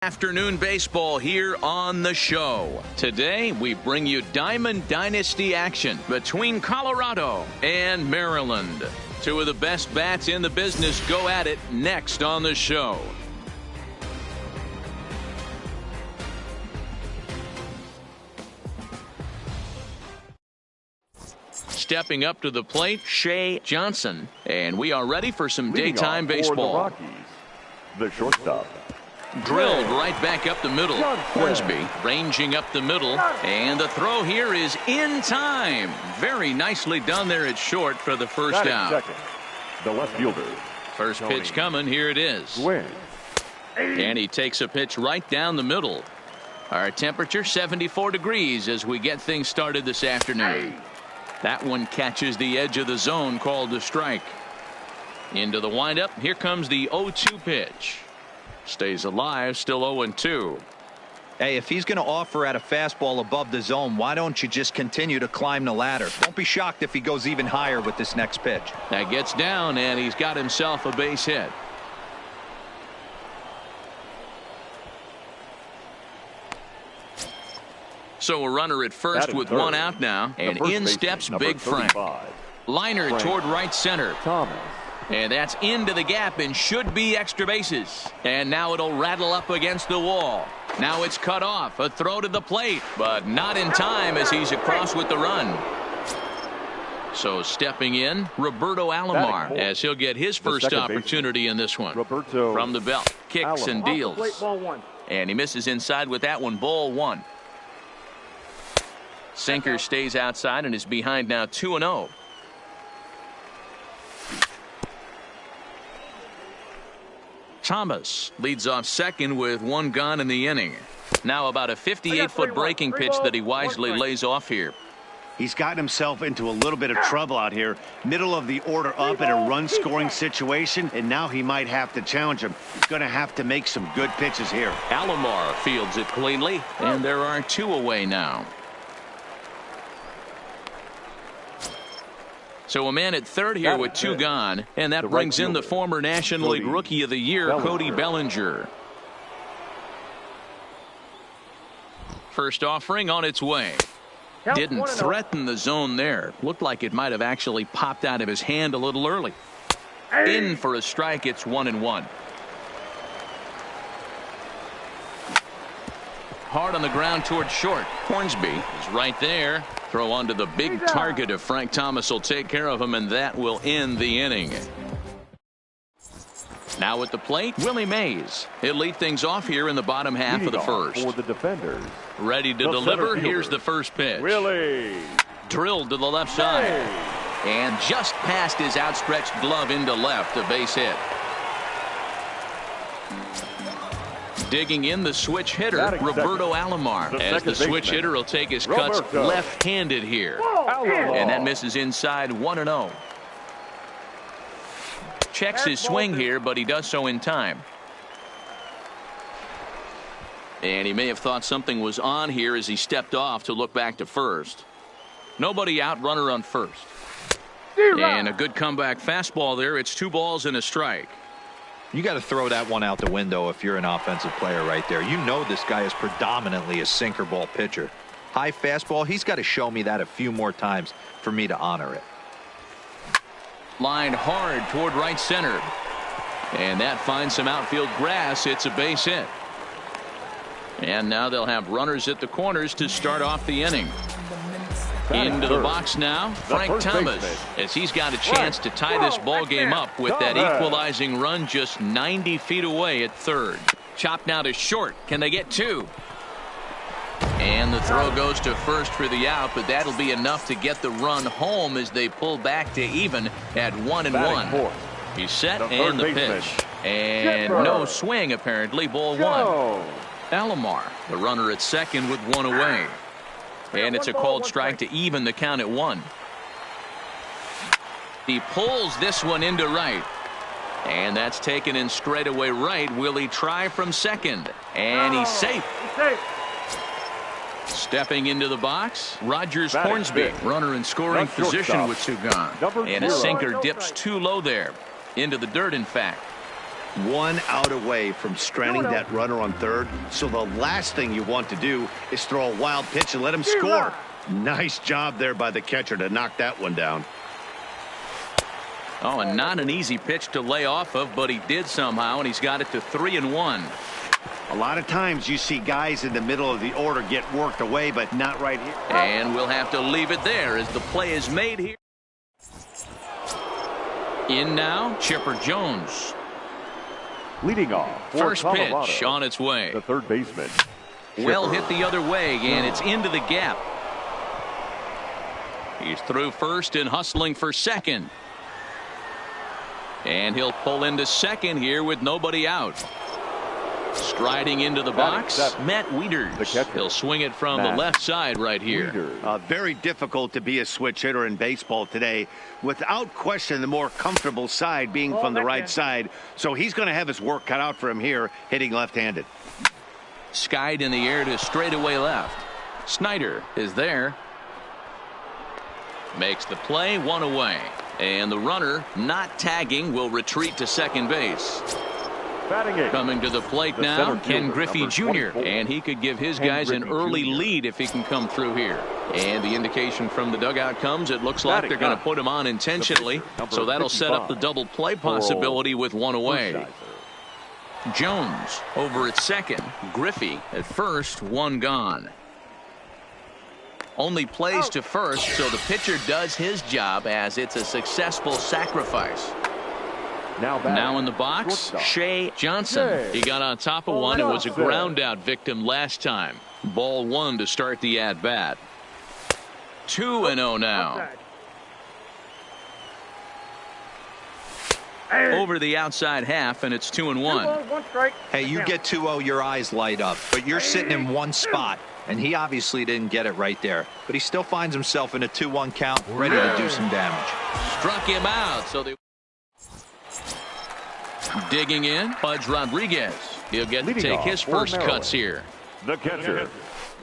Afternoon baseball here on the show. Today we bring you Diamond Dynasty action between Colorado and Maryland. Two of the best bats in the business go at it next on the show. Stepping up to the plate, Shea Johnson, and we are ready for some daytime baseball. The Rockies, the shortstop. Drilled right back up the middle. Hornsby ranging up the middle. And the throw here is in time. Very nicely done there at short for the first out. Second, the left fielder. First pitch coming. Here it is. Swing. And he takes a pitch right down the middle. Our temperature 74 degrees as we get things started this afternoon. That one catches the edge of the zone, called a strike. Into the windup. Here comes the 0-2 pitch. Stays alive, still 0-2. Hey, if he's going to offer at a fastball above the zone, why don't you just continue to climb the ladder? Don't be shocked if he goes even higher with this next pitch. That gets down, and he's got himself a base hit. So a runner at first with one out now, and in steps Big Frank. Liner toward right center. Thomas. And that's into the gap and should be extra bases. And now it'll rattle up against the wall. Now it's cut off. A throw to the plate, but not in time as he's across with the run. So stepping in, Roberto Alomar, as he'll get his first opportunity in this one. Roberto from the belt, kicks and deals. And he misses inside with that one, ball one. Sinker stays outside and is behind now 2-0. Thomas leads off second with one gone in the inning. Now about a 58-foot breaking pitch that he wisely lays off here. He's gotten himself into a little bit of trouble out here. Middle of the order up in a run-scoring situation, and now he might have to challenge him. He's going to have to make some good pitches here. Alomar fields it cleanly, and there are two away now. So a man at third here with two gone, and that brings in the former National League Rookie of the Year, Cody Bellinger. First offering on its way. Didn't threaten the zone there. Looked like it might have actually popped out of his hand a little early. In for a strike. It's 1-1. Hard on the ground toward short. Hornsby is right there. Throw onto the big target of Frank Thomas will take care of him, and that will end the inning. Now at the plate, Willie Mays. He'll lead things off here in the bottom half of the first. For the defenders. Ready to deliver. Here's the first pitch. Willie. Drilled to the left side. And just past his outstretched glove into left, a base hit. Digging in the switch hitter, Roberto Alomar, as the switch hitter will take his cuts left-handed here. And that misses inside 1-0. Checks his swing here, but he does so in time. And he may have thought something was on here as he stepped off to look back to first. Nobody out, runner on first. And a good comeback fastball there. It's 2 balls and a strike. You got to throw that one out the window if you're an offensive player right there. You know this guy is predominantly a sinker ball pitcher. High fastball, he's got to show me that a few more times for me to honor it. Line hard toward right center. And that finds some outfield grass. It's a base hit. And now they'll have runners at the corners to start off the inning. Into the box now, Frank Thomas, as he's got a chance to tie this ball game up with that equalizing run just 90 feet away at third. Chopped now to short. Can they get 2? And the throw goes to first for the out, but that'll be enough to get the run home as they pull back to even at 1-1. He's set and the pitch. And no swing apparently, ball 1. Alomar, the runner at second with one away. And it's a called strike to even the count at 1. He pulls this one into right. And that's taken in straightaway right. Will he try from second? And he's safe. Stepping into the box, Rogers Hornsby, runner in scoring position with 2 gone. And a sinker dips too low there. Into the dirt, in fact. 1 out away from stranding that runner on third. So the last thing you want to do is throw a wild pitch and let him score. Nice job there by the catcher to knock that one down. Oh, and not an easy pitch to lay off of, but he did somehow, and he's got it to 3-1. A lot of times you see guys in the middle of the order get worked away, but not right here. And we'll have to leave it there as the play is made here. In now, Chipper Jones. Leading off for First Colorado, pitch on its way. the third baseman. Well Chipper. hit the other way, and it's into the gap. He's through first and hustling for second. And he'll pull into second here with nobody out. Striding into the box, Matt Wieters. He'll swing it from the left side right here. Very difficult to be a switch hitter in baseball today. Without question, the more comfortable side being from the right side. So he's going to have his work cut out for him here, hitting left-handed. Skied in the air to straightaway left. Snyder is there. Makes the play, 1 away. And the runner, not tagging, will retreat to second base. Coming to the plate now, Ken Griffey Jr. And he could give his guys an early lead if he can come through here. And the indication from the dugout comes, it looks like they're going to put him on intentionally. So that'll set up the double play possibility with 1 away. Jones over at second. Griffey at first, 1 gone. Only plays to first, so the pitcher does his job as it's a successful sacrifice. Now in the box, Shea Johnson. He got on top of one and was a ground out victim last time. Ball 1 to start the at bat. 2-0 now. Over the outside half, and it's 2-1. Hey, you get 2-0, your eyes light up, but you're sitting in one spot, and he obviously didn't get it right there. But he still finds himself in a 2-1 count, ready to do some damage. Struck him out, so they digging in, Pudge Rodriguez. He'll get to take his first cuts here. The catcher,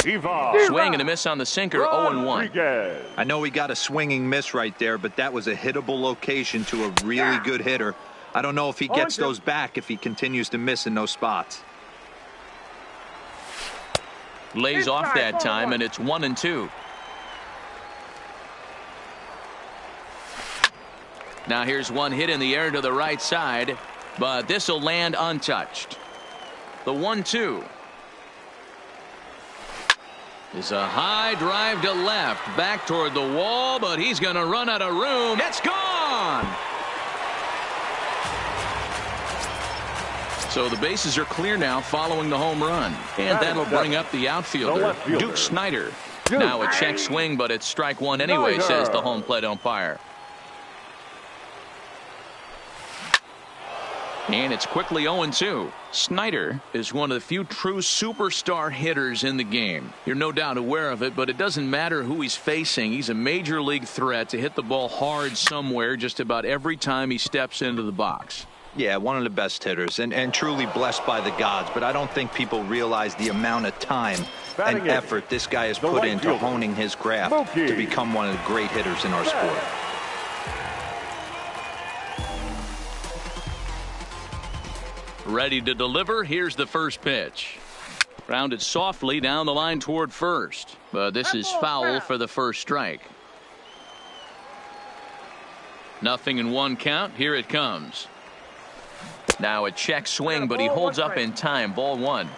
Swing and a miss on the sinker, 0-1. I know he got a swinging miss right there, but that was a hittable location to a really good hitter. I don't know if he gets those back if he continues to miss in those spots. Lays off that time, and it's 1-2. Now here's one hit in the air to the right side, but this will land untouched. The 1-2 is a high drive to left, back toward the wall, but he's going to run out of room. It's gone. So the bases are clear now following the home run, and that'll bring up the outfielder, Duke Snyder. Now a check swing, but it's strike 1 anyway, says the home plate umpire. And it's quickly 0-2. Snyder is one of the few true superstar hitters in the game. You're no doubt aware of it, but it doesn't matter who he's facing. He's a major league threat to hit the ball hard somewhere just about every time he steps into the box. Yeah, one of the best hitters and truly blessed by the gods, but I don't think people realize the amount of time and effort this guy has put into honing his craft to become one of the great hitters in our sport. Ready to deliver. Here's the first pitch. Grounded softly down the line toward first, but this is foul for the first strike. 0-1 count. Here it comes. Now a check swing, but he holds up in time. Ball 1.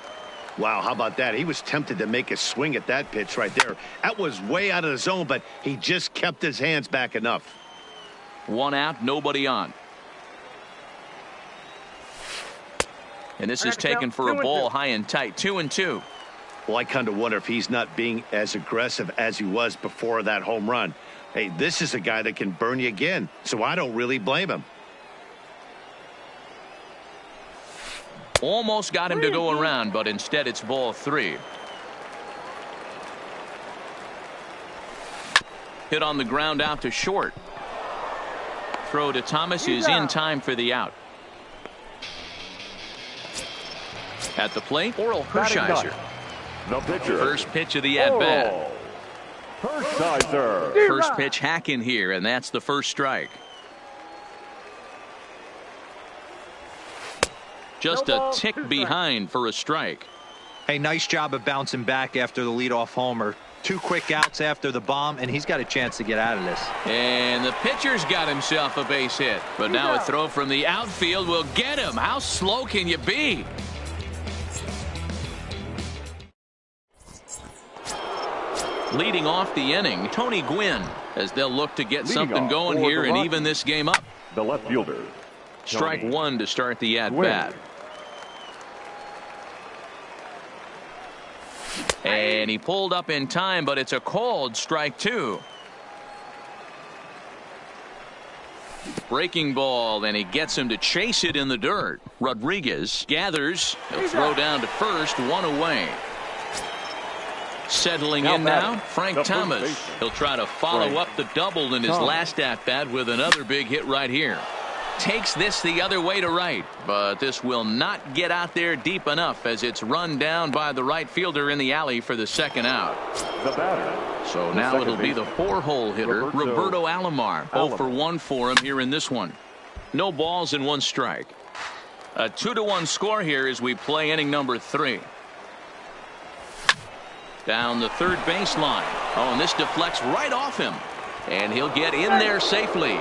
Wow, how about that? He was tempted to make a swing at that pitch right there. That was way out of the zone, but he just kept his hands back enough. 1 out, nobody on. And this is taken for a ball high and tight. 2-2. Well, I kind of wonder if he's not being as aggressive as he was before that home run. Hey, this is a guy that can burn you again, so I don't really blame him. Almost got him to go around, but instead it's ball 3. Hit on the ground out to short. Throw to Thomas is in time for the out. At the plate, Oral Hershiser. The pitcher. First pitch of the at-bat. Hershiser. First pitch hacking here, and that's the first strike. Just a tick behind for a strike. Hey, nice job of bouncing back after the leadoff homer. 2 quick outs after the bomb, and he's got a chance to get out of this. And the pitcher's got himself a base hit. But now a throw from the outfield will get him. How slow can you be? Leading off the inning, Tony Gwynn, as they'll look to get something going here and even this game up. The left fielder. Strike one to start the at-bat. And he pulled up in time, but it's a called strike two. Breaking ball, and he gets him to chase it in the dirt. Rodriguez gathers. He'll throw down to first, 1 away. Settling in now, Frank Thomas. He'll try to follow up the double in his last at-bat with another big hit right here. Takes this the other way to right, but this will not get out there deep enough as it's run down by the right fielder in the alley for the second out. The batter. So now it'll be the 4-hole hitter, Roberto Alomar. 0 for 1 for him here in this one. No balls and 1 strike. A 2-1 score here as we play inning number 3. Down the third baseline. Oh, and this deflects right off him. And he'll get in there safely.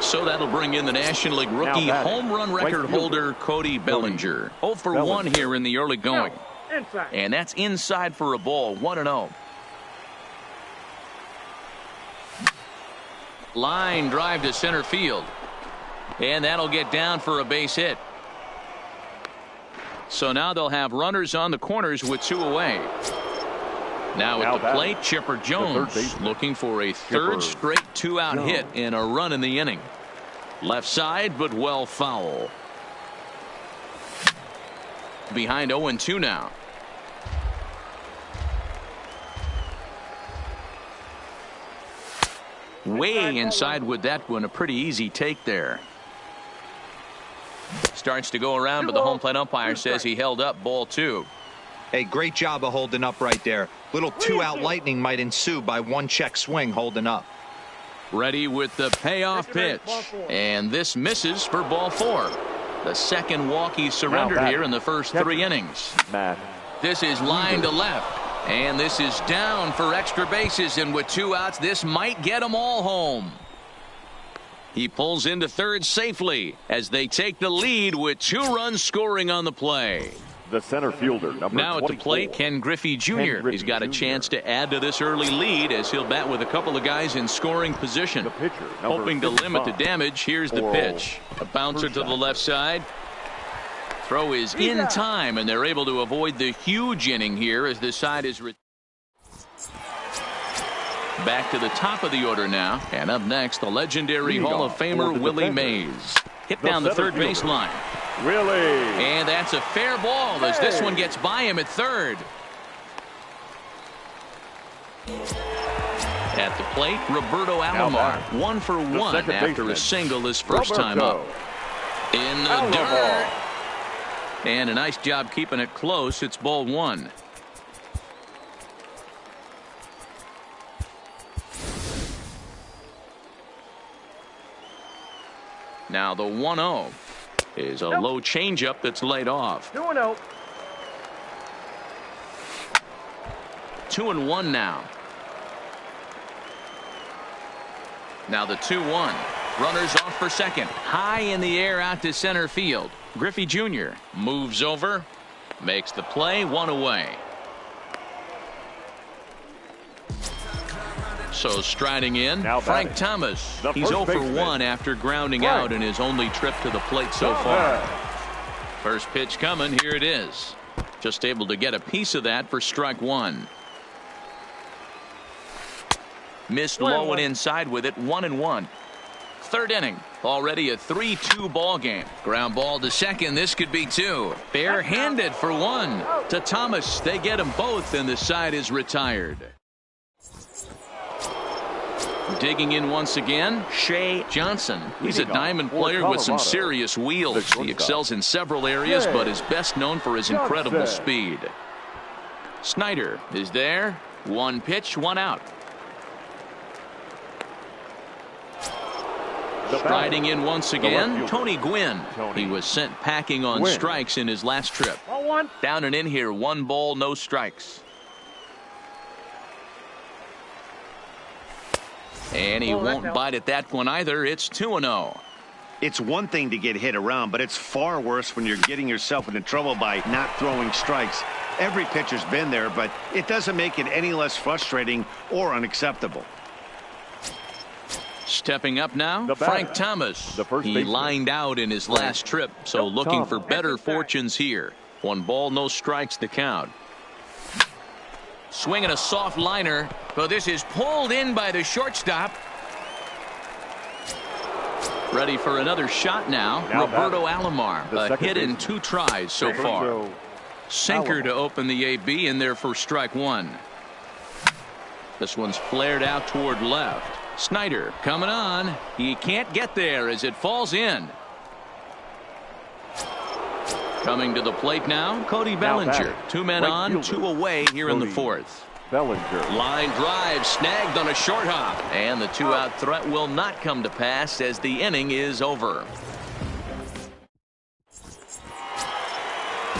So that'll bring in the National League rookie home run record holder Cody Bellinger. 0 for 1 here in the early going. And that's inside for a ball, 1-0. Line drive to center field. And that'll get down for a base hit. So now they'll have runners on the corners with 2 away. Now at the plate, Chipper Jones looking for a third straight 2-out hit and a run in the inning. Left side, but well foul. Behind 0-2 now. Way inside with that one. A pretty easy take there. Starts to go around, but the home plate umpire says he held up, ball 2. Hey, great job of holding up right there. Little 2-out lightning might ensue by 1 check swing holding up. Ready with the payoff pitch. And this misses for ball 4. The second walk he surrendered here in the first 3 innings. This is line to left. And this is down for extra bases. And with 2 outs, this might get them all home. He pulls into third safely as they take the lead with 2 runs scoring on the play. The center fielder, number now at the plate, Ken Griffey Jr. He's got a chance to add to this early lead as he'll bat with a couple of guys in scoring position. The pitcher, hoping to limit the damage. Here's the pitch. A bouncer to the left side. Throw is in time, and they're able to avoid the huge inning here as this side is back to the top of the order now. And up next, the legendary Hall of Famer Willie Mays. Hit down the third baseline. Willie. And that's a fair ball as this one gets by him at third. At the plate, Roberto Alomar. 1 for 1 after a single his first time up. In the dirt. And a nice job keeping it close. It's ball 1. Now the 1-0 is a low changeup that's laid off. 2-0. 2-1 now. Now the 2-1. Runners off for second. High in the air out to center field. Griffey Jr. moves over. Makes the play, 1 away. So striding in, Frank Thomas. He's 0 for 1 after grounding out in his only trip to the plate so far. First pitch coming. Here it is. Just able to get a piece of that for strike 1. Missed low and inside with it. 1-1. Third inning. Already a 3-2 ball game. Ground ball to second. This could be 2. Barehanded for 1 to Thomas. They get them both, and the side is retired. Digging in once again, Shea Johnson. He's a diamond player with some serious wheels. He excels in several areas, but is best known for his incredible speed. Snyder is there. 1 pitch, 1 out. Striding in once again, Tony Gwynn. Tony He was sent packing on Gwynn. strikes in his last trip. Down and in here, 1 ball, no strikes. And he won't bite at that one either. It's 2-0. It's one thing to get hit around, but it's far worse when you're getting yourself into trouble by not throwing strikes. Every pitcher's been there, but it doesn't make it any less frustrating or unacceptable. Stepping up now, The batter, Frank Thomas. the first He baseman. lined out in his last trip, so looking for better fortunes here. 1 ball, no strikes to count. Swinging a soft liner, but this is pulled in by the shortstop. Ready for another shot now. Roberto Alomar, the a second hit in baseman. 2 tries so far. Roberto Sinker Alomar. to open the AB in there for strike 1. This one's flared out toward left. Snyder coming on. He can't get there as it falls in. Coming to the plate now, Cody Bellinger. batting, 2 men right on, fielder, 2 away here in the Cody 4th. Bellinger. Line drive snagged on a short hop, and the 2-out threat will not come to pass as the inning is over.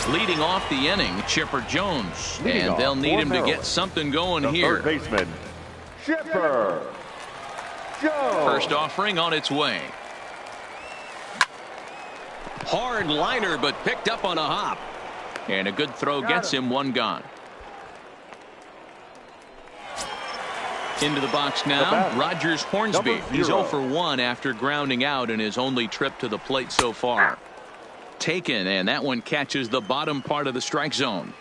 Leading off the inning, Chipper Jones, Leading and off they'll need for him to get Maryland. something going The here. third baseman, Chipper Jones. First offering on its way. Hard liner, but picked up on a hop, and a good throw gets him 1 gone. Into the box now, batter, Rogers Hornsby. number He's 0 0. for 1 after grounding out in his only trip to the plate so far. Taken, and that one catches the bottom part of the strike zone.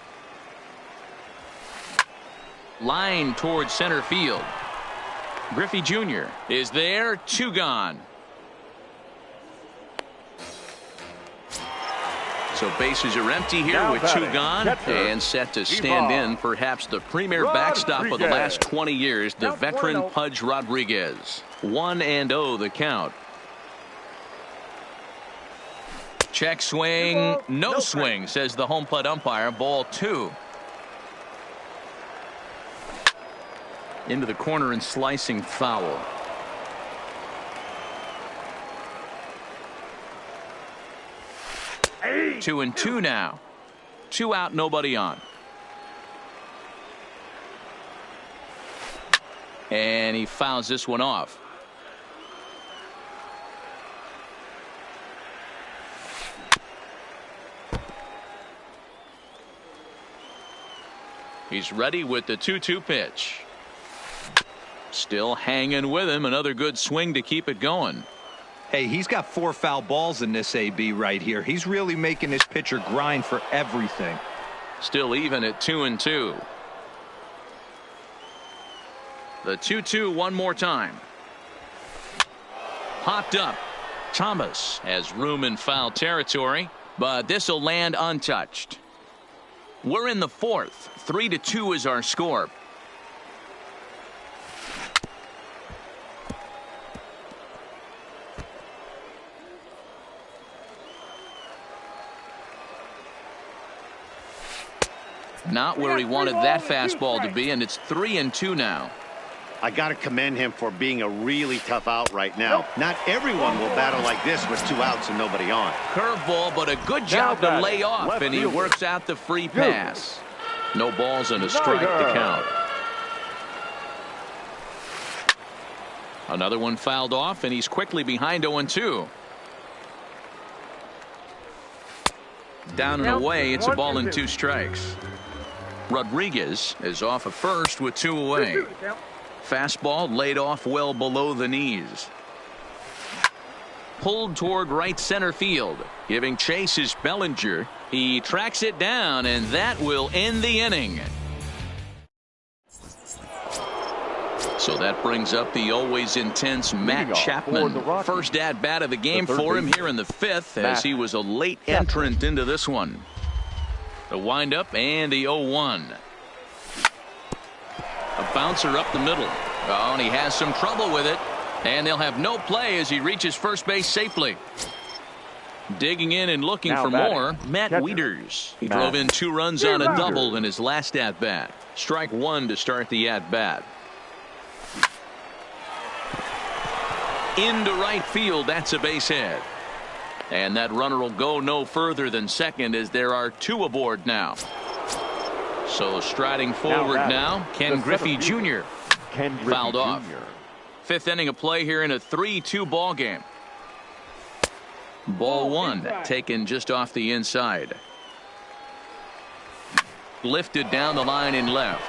Line towards center field. Griffey Jr. is there, 2 gone. So bases are empty here Now with 2 batting, gone catcher, and set to stand in perhaps the premier backstop of the last 20 years, the veteran Pudge Rodriguez. 1-0 the count. Check swing, no swing, says the home plate umpire. Ball 2. Into the corner and slicing foul. Hey. 2-2 now. 2 out, nobody on. And he fouls this one off. He's ready with the 2-2 pitch. Still hanging with him. Another good swing to keep it going. Hey, he's got 4 foul balls in this AB right here. He's really making his pitcher grind for everything. Still even at 2-2. The 2-2 one more time. Popped up. Thomas has room in foul territory, but this will land untouched. We're in the 4th. 3-2 is our score. Not where he wanted that fastball to be, and it's 3-2 now. I got to commend him for being a really tough out right now. Not everyone will battle like this with 2 outs and nobody on. Curveball, but a good job to batting, lay off, left and he fielder, works out the free pass. No balls and a strike to count. Another one fouled off, and he's quickly behind 0-2. Down and away, it's a ball and 2 strikes. Rodriguez is off at first with 2 away. Fastball laid off well below the knees. Pulled toward right center field. Giving chase is Bellinger. He tracks it down, and that will end the inning. So that brings up the always intense Matt Chapman. First at bat of the game for him here in the 5th, as he was a late entrant into this one. The windup and the 0-1. A bouncer up the middle. Oh, and he has some trouble with it. And they'll have no play as he reaches first base safely. Digging in and looking for more, Matt Wieters. He drove in 2 runs on a double in his last at-bat. Strike 1 to start the at-bat. Into right field. That's a base hit. And that runner will go no further than second as there are 2 aboard now. So striding forward now, Ken Griffey Jr. fouled off. 5th inning of play here in a 3-2 ball game. Ball 1 taken just off the inside. Lifted down the line in left.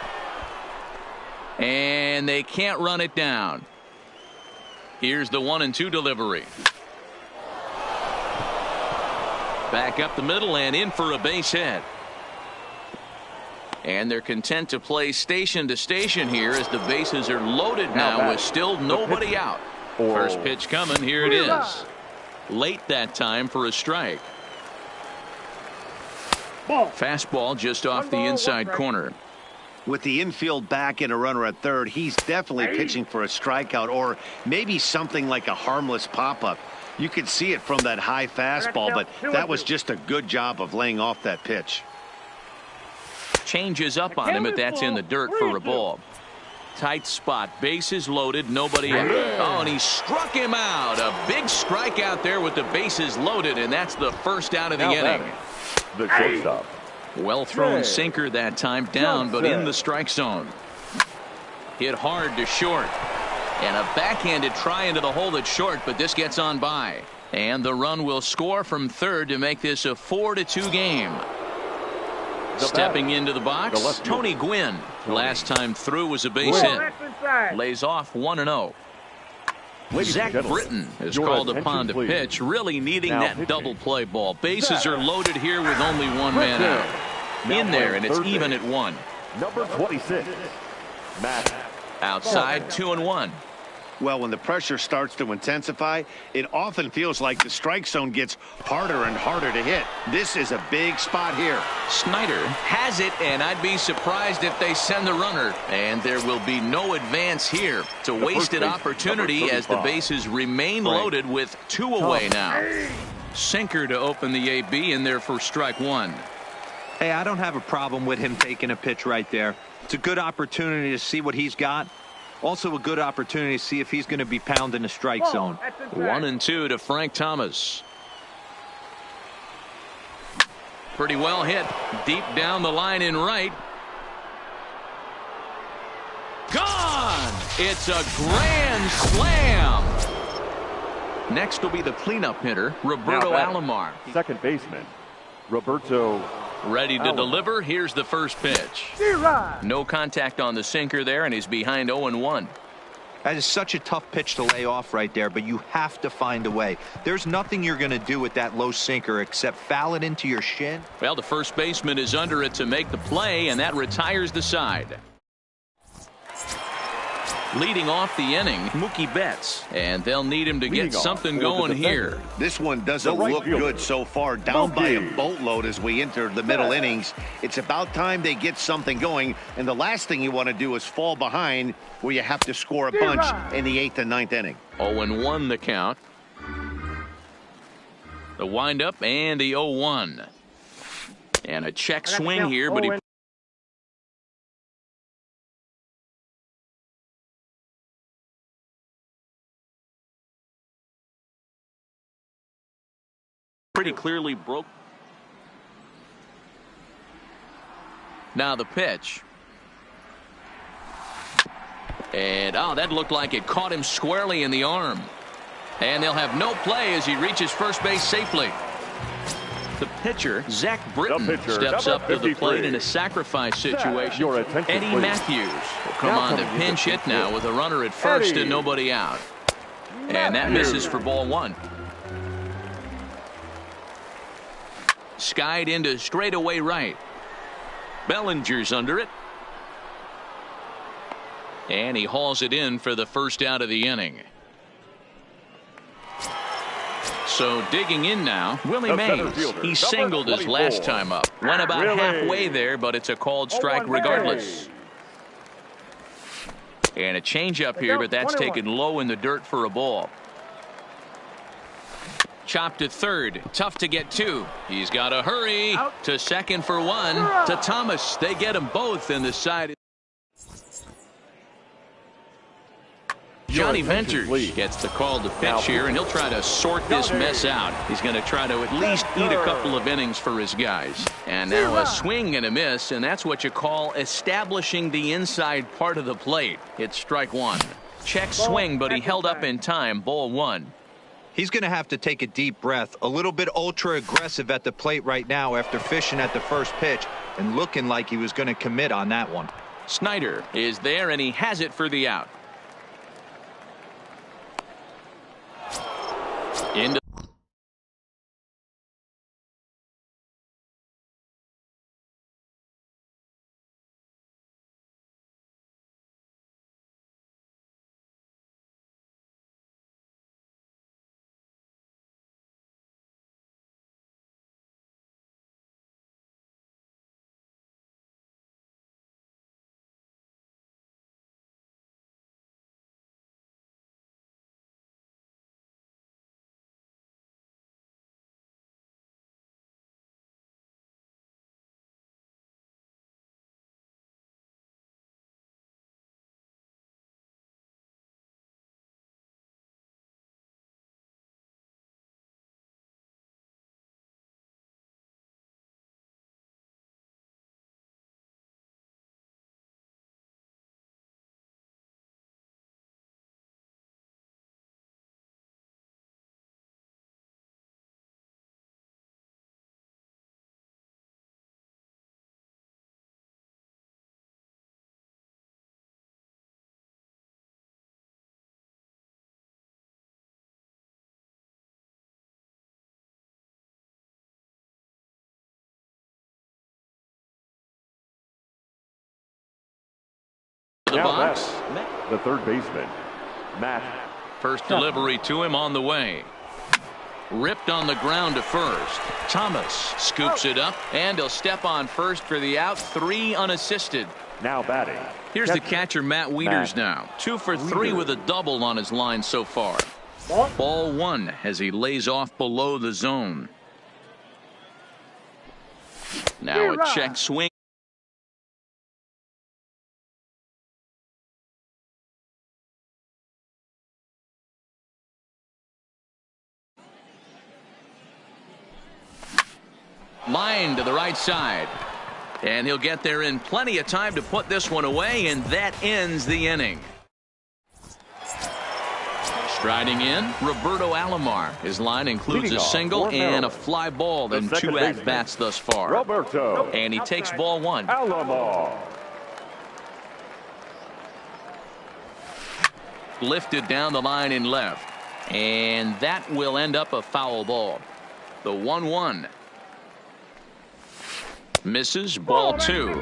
And they can't run it down. Here's the 1-2 delivery. Back up the middle and in for a base hit. And they're content to play station to station here as the bases are loaded now with still nobody out. First pitch coming. Here it is. Late that time for a strike. Fastball just off the inside corner. With the infield back and a runner at third, he's definitely pitching for a strikeout or maybe something like a harmless pop-up. You could see it from that high fastball, but that was just a good job of laying off that pitch. Changes up on him, but that's in the dirt for a ball. Tight spot, bases loaded, nobody out. Oh, and he struck him out. A big strikeout there with the bases loaded, and that's the first out of the inning. The shortstop. Well thrown sinker that time, down but in the strike zone. Hit hard to short. And a backhanded try into the hole at short, but this gets on by. And the run will score from third to make this a 4-2 game. Stepping into the box, Tony Gwynn. Last time through was a base hit. Lays off 1-0. Zach Britton is called upon to pitch, really needing that double play ball. Bases are loaded here with only 1 man out. In there, and it's even at 1. Number 26, Matt. Outside, 2-1. Well, when the pressure starts to intensify, it often feels like the strike zone gets harder and harder to hit. This is a big spot here. Snyder has it, and I'd be surprised if they send the runner. And there will be no advance here. It's a wasted opportunity as the bases remain loaded with 2 away now. Sinker to open the AB in there for strike 1. Hey, I don't have a problem with him taking a pitch right there. It's a good opportunity to see what he's got. Also a good opportunity to see if he's going to be pounding the strike zone. 1-2 to Frank Thomas. Pretty well hit. Deep down the line in right. Gone! It's a grand slam. Next will be the cleanup hitter, Roberto Alomar. Second baseman, Roberto. Ready to deliver. Here's the first pitch. No contact on the sinker there, and he's behind 0-1. That is such a tough pitch to lay off right there, but you have to find a way. There's nothing you're going to do with that low sinker except foul it into your shin. Well, the first baseman is under it to make the play, and that retires the side. Leading off the inning, Mookie Betts, and they'll need him to get something going here. This one doesn't look good so far. Down by a boatload as we enter the middle innings. It's about time they get something going, and the last thing you want to do is fall behind where you have to score a bunch in the 8th and 9th inning. 0-1 the count. The windup and the 0-1. And a check swing here, but he pretty clearly broke. Now the pitch. And that looked like it caught him squarely in the arm. And they'll have no play as he reaches first base safely. The pitcher, Zach Britton, steps up to the plate in a sacrifice situation. Eddie Matthews will come on to pinch hit now with a runner at first and nobody out. And that misses for ball 1. Skied into straightaway right. Bellinger's under it. And he hauls it in for the first out of the inning. So digging in now, Willie Mays. He singled his last time up. Went about halfway there, but it's a called strike regardless. And a changeup here, but that's taken low in the dirt for a ball. Chopped to third. Tough to get to. He's got to hurry. To second for 1. To Thomas. They get them both, and the side. Johnny attention, Venters please. gets the call to Now, pitch here, and he'll try to sort this mess out. He's going to try to at least eat a couple of innings for his guys. And now a swing and a miss, and that's what you call establishing the inside part of the plate. It's strike one. Check swing, but he held up in time. Ball one. He's going to have to take a deep breath. A little bit ultra aggressive at the plate right now after fishing at the first pitch and looking like he was going to commit on that one. Snyder is there, and he has it for the out. Into the Now box. the third baseman, Matt. First delivery to him on the way. Ripped on the ground to first. Thomas scoops it up, and he'll step on first for the out. 3 unassisted. Now batting. Here's the catcher, Matt Wieters now. 2 for 3 with a double on his line so far. Ball one as he lays off below the zone. Now a check swing. Line to the right side. And he'll get there in plenty of time to put this one away, and that ends the inning. Striding in, Roberto Alomar. His line includes Leading a off, single for and a Maryland, fly ball, the then second 2 baseman, at-bats thus far. Roberto And he takes ball one. Alomar. Lifted down the line in left. And that will end up a foul ball. The 1-1. Misses, ball 2.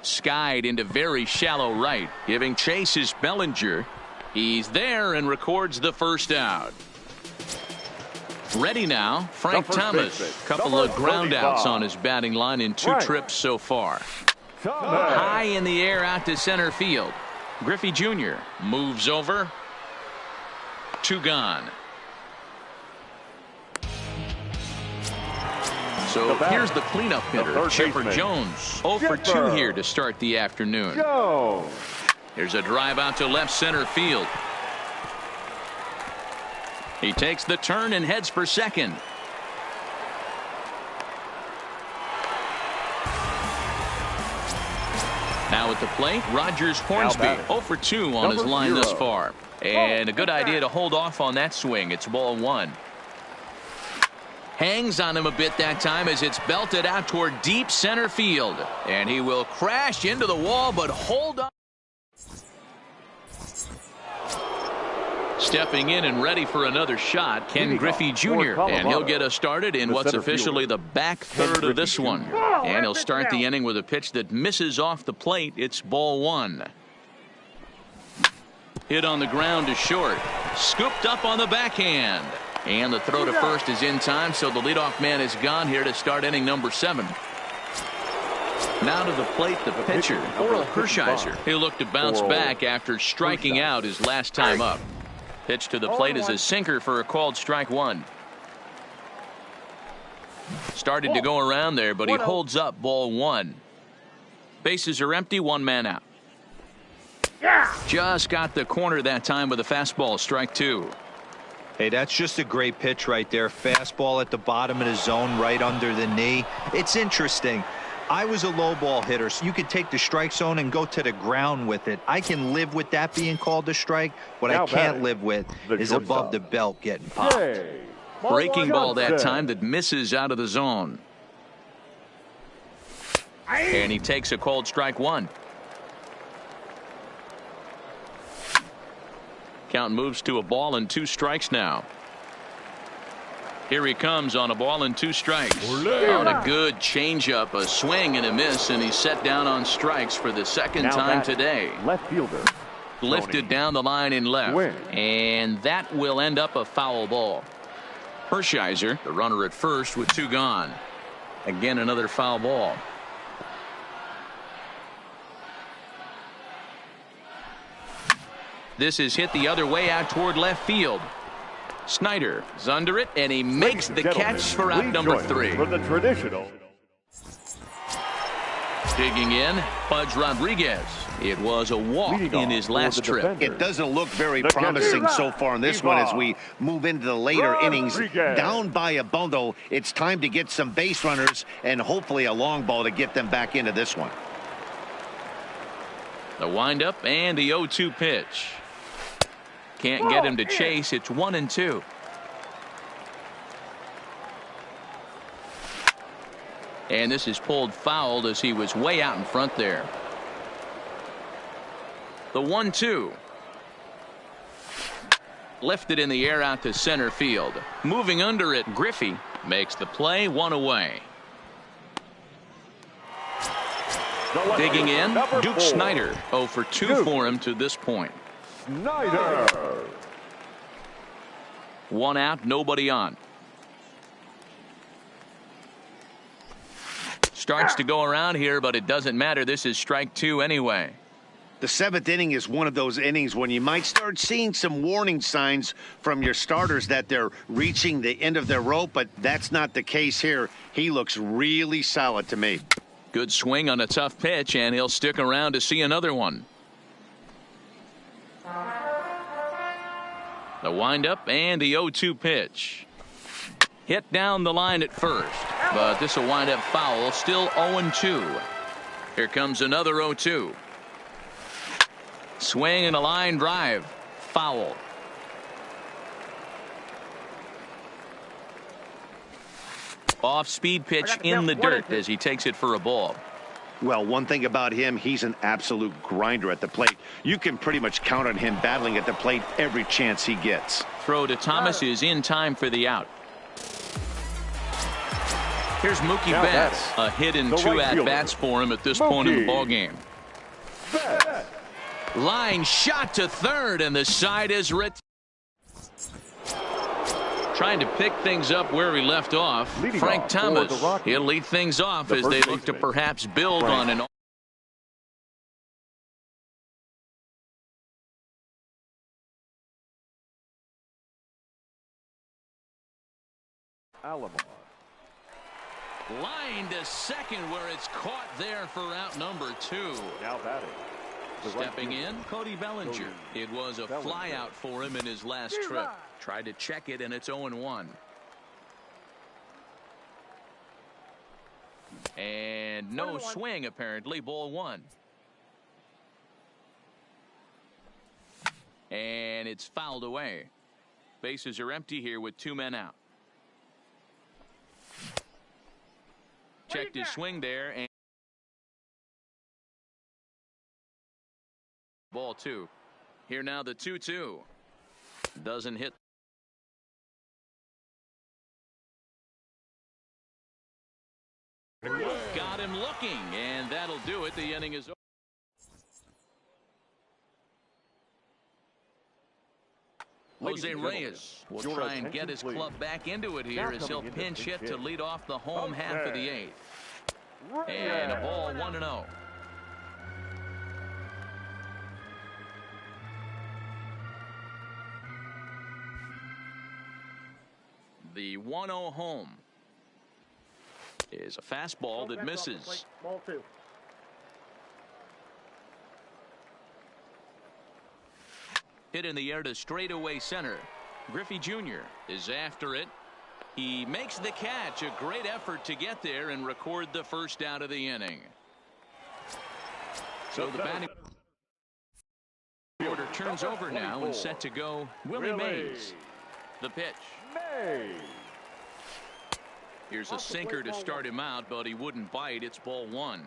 Skied into very shallow right. Giving chase is Bellinger. He's there and records the first out. Ready now, Frank Thomas. Couple of ground outs on his batting line in 2 trips so far. High in the air out to center field. Griffey Jr. moves over. 2 gone. So here's the cleanup hitter, Chipper Jones. 0 for 2 here to start the afternoon. Here's a drive out to left center field. He takes the turn and heads for second. Now at the plate, Rogers Hornsby. 0 for 2 on his line thus far. And a good idea to hold off on that swing. It's ball 1. Hangs on him a bit that time as it's belted out toward deep center field. And he will crash into the wall, but hold on. Stepping in and ready for another shot, Ken Griffey Jr. And he'll get us started in what's officially the back third of this one. And he'll start the inning with a pitch that misses off the plate. It's ball 1. Hit on the ground to short. Scooped up on the backhand. And the throw to first is in time, so the leadoff man is gone here to start inning number 7. Now to the plate, the pitcher, Oral Hershiser. He'll look to bounce back after striking out his last time up. Pitch to the plate is a sinker for a called strike 1. Started to go around there, but he holds up ball 1. Bases are empty, one man out. Just got the corner that time with a fastball, strike two. Hey, that's just a great pitch right there. Fastball at the bottom of the zone, right under the knee. It's interesting. I was a low ball hitter, so you could take the strike zone and go to the ground with it. I can live with that being called a strike. What Now I can't batting, live with is shortstop. above the belt getting popped. Breaking ball that time that misses out of the zone. And he takes a called strike one. Count moves to a ball and 2 strikes now. Here he comes on a ball and 2 strikes. On a good changeup, a swing and a miss, and he's set down on strikes for the second time today. Left fielder. Lifted down the line in left. Swing. And that will end up a foul ball. Hershiser, the runner at first with 2 gone. Again, another foul ball. This is hit the other way out toward left field. Snyder is under it, and he makes the catch for out number 3. For the traditional. Digging in, Pudge Rodriguez. It was a walk in his last trip. It doesn't look very promising so far in this one as we move into the later innings. Down by a bundle, it's time to get some base runners and hopefully a long ball to get them back into this one. The windup and the 0-2 pitch. Can't get him to chase. It's 1-2. And this is pulled foul as he was way out in front there. The 1-2. Lifted in the air out to center field. Moving under it, Griffey makes the play, 1 away. Digging in, Duke Snyder. 0 for 2 for him to this point. Snyder. 1 out, nobody on. Starts to go around here, but it doesn't matter. This is strike 2 anyway. The 7th inning is one of those innings when you might start seeing some warning signs from your starters that they're reaching the end of their rope, but that's not the case here. He looks really solid to me. Good swing on a tough pitch, and he'll stick around to see another one. The windup and the 0-2 pitch. Hit down the line at first, but this will wind up foul. Still 0-2. Here comes another 0-2. Swing and a line drive. Foul. Off speed pitch in the dirt as he takes it for a ball. Well, one thing about him, he's an absolute grinder at the plate. You can pretty much count on him battling at the plate every chance he gets. Throw to Thomas is in time for the out. Here's Mookie Betts. A hit in 2 at-bats for him at this point in the ballgame. Line shot to third, and the side is retired. Trying to pick things up where he left off. Frank Thomas. He'll lead things off as they look to perhaps build on an. Line to second where it's caught there for out number 2. Now batting. Stepping in, Cody Bellinger. It was a flyout for him in his last trip. Tried to check it, and it's 0-1. And no swing, apparently. Ball 1. And it's fouled away. Bases are empty here with 2 men out. Checked his swing there, and ball 2. Here now the 2-2. Doesn't hit. Got him looking, and that'll do it. The inning is over. Jose Reyes will try and get his club back into it here as he'll pinch hit to lead off the home half of the 8th. And a ball 1-0. The 1-0 home is a fastball that misses. Ball 2. Hit in the air to straightaway center. Griffey Jr. is after it. He makes the catch. A great effort to get there and record the first out of the inning. So the batting order turns over now and set to go Willie Mays. The pitch. Here's a sinker to start him out, but he wouldn't bite. It's ball one.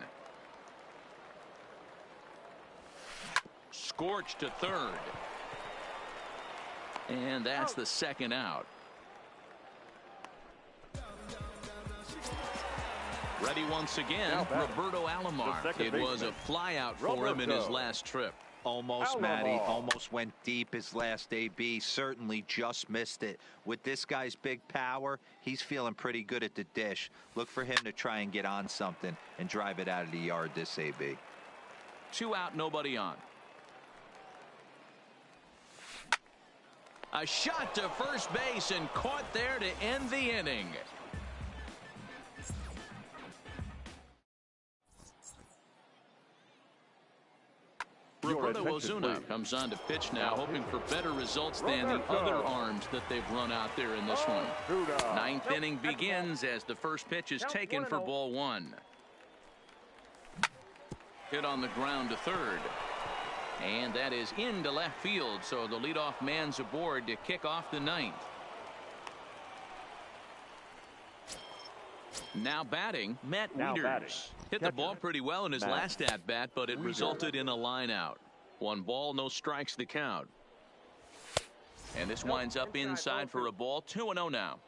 Scorched to third. And that's the second out. Ready once again, Roberto Alomar. It was a fly out for him in his last trip. Almost, Matty. Almost went deep his last AB. Certainly just missed it. With this guy's big power, he's feeling pretty good at the dish. Look for him to try and get on something and drive it out of the yard this AB. 2 out, nobody on. A shot to first base and caught there to end the inning. Roberto Ozuna comes on to pitch now, hoping for better results than the other arms that they've run out there in this one. Ninth inning begins as the first pitch is taken for ball one. Hit on the ground to third. And that is into left field, so the leadoff man's aboard to kick off the ninth. Now batting, Matt Wieters. Hit the ball pretty well in his last at-bat, but it resulted in a line out. 1 ball, no strikes the count. And this winds up inside for a ball. 2-0 now.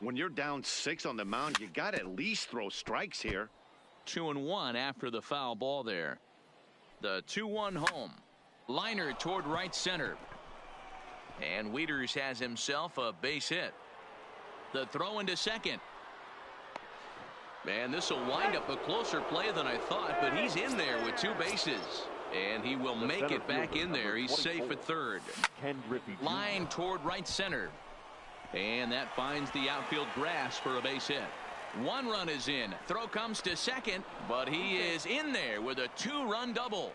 When you're down 6 on the mound, you got to at least throw strikes here. 2-1 after the foul ball there. The 2-1 home. Liner toward right center. And Wieters has himself a base hit. The throw into second. Man, this will wind up a closer play than I thought, but he's in there with 2 bases. And he will make it back in there. He's safe at third. Line toward right center. And that finds the outfield grass for a base hit. 1 run is in. Throw comes to second, but he is in there with a 2-run double.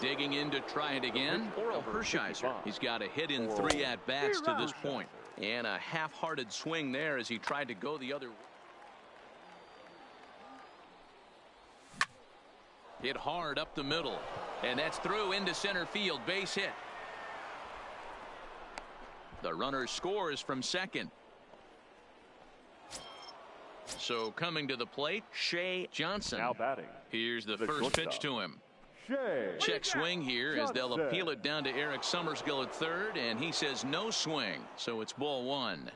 Digging in to try it again. Hershiser. He's got a hit in 3 at-bats to this point. And a half-hearted swing there as he tried to go the other way. Hit hard up the middle. And that's through into center field. Base hit. The runner scores from second. So coming to the plate, Shea Johnson. Now batting. Here's the first pitch to him. Check swing here as they'll appeal it down to Eric Summerskill at third, and he says no swing. So it's ball one.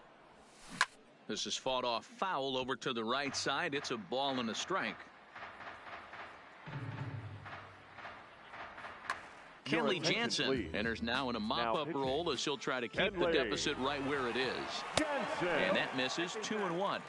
This is fought off foul over to the right side. It's a ball and a strike. Kenley Jansen enters now in a mop-up role as he'll try to keep the deficit right where it is. And that misses. 2-1.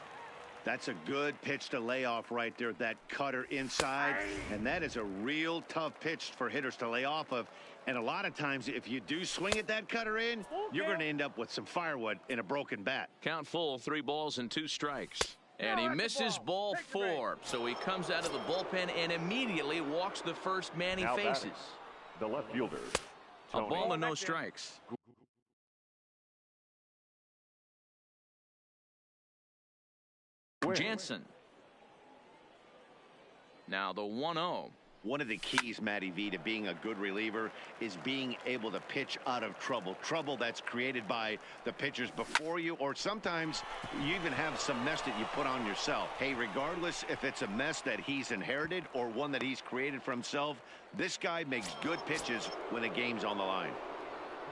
That's a good pitch to lay off right there. That cutter inside. And that is a real tough pitch for hitters to lay off of. And a lot of times if you do swing at that cutter in, you're going to end up with some firewood in a broken bat. Count full. 3 balls and 2 strikes. And he misses ball 4. So he comes out of the bullpen and immediately walks the first man he faces. The left fielder. A ball and no strikes. Jansen. Now the 1-0. One of the keys, Matty V, to being a good reliever is being able to pitch out of trouble. Trouble that's created by the pitchers before you, or sometimes you even have some mess that you put on yourself. Hey, regardless if it's a mess that he's inherited or one that he's created for himself, this guy makes good pitches when the game's on the line.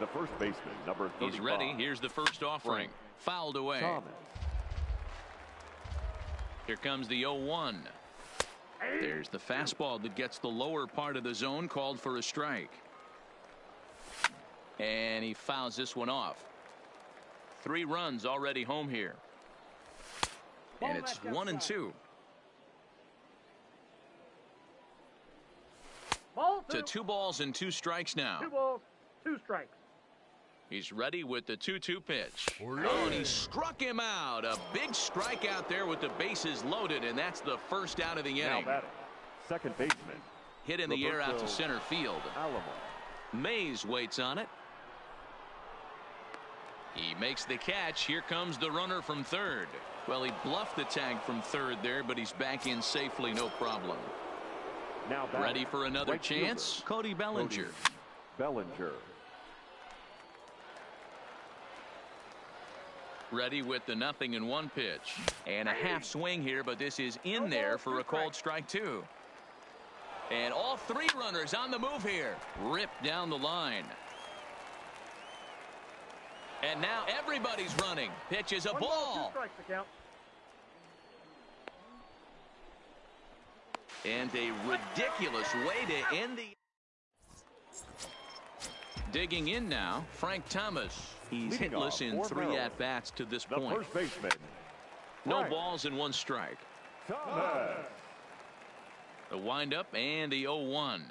The first baseman, number 35. He's ready. Here's the first offering. Fouled away. Thomas. Here comes the 0-1. There's the fastball that gets the lower part of the zone, called for a strike. And he fouls this one off. 3 runs already home here. And it's 1-2. To 2 balls and 2 strikes now. 2 balls, 2 strikes. He's ready with the 2-2 pitch. Oh, and he struck him out. A big strike out there with the bases loaded, and that's the first out of the inning. Now batting. Second baseman. Hit in the air out to center field. Alomar. Mays waits on it. He makes the catch. Here comes the runner from third. Well, he bluffed the tag from third there, but he's back in safely, no problem. Now ready for another right chance. fielder, Cody Bellinger. Bellinger. Ready with the 0-1 pitch. And a half swing here, but this is in there for a called strike two. And all three runners on the move here. Ripped down the line. And now everybody's running. Pitch is a ball. And a ridiculous way to end the. Digging in now, Frank Thomas. He's Leading hitless off in for 3 Maryland, at-bats to this the point. first baseman. No Frank balls and 1 strike. Thomas. The windup and the 0-1.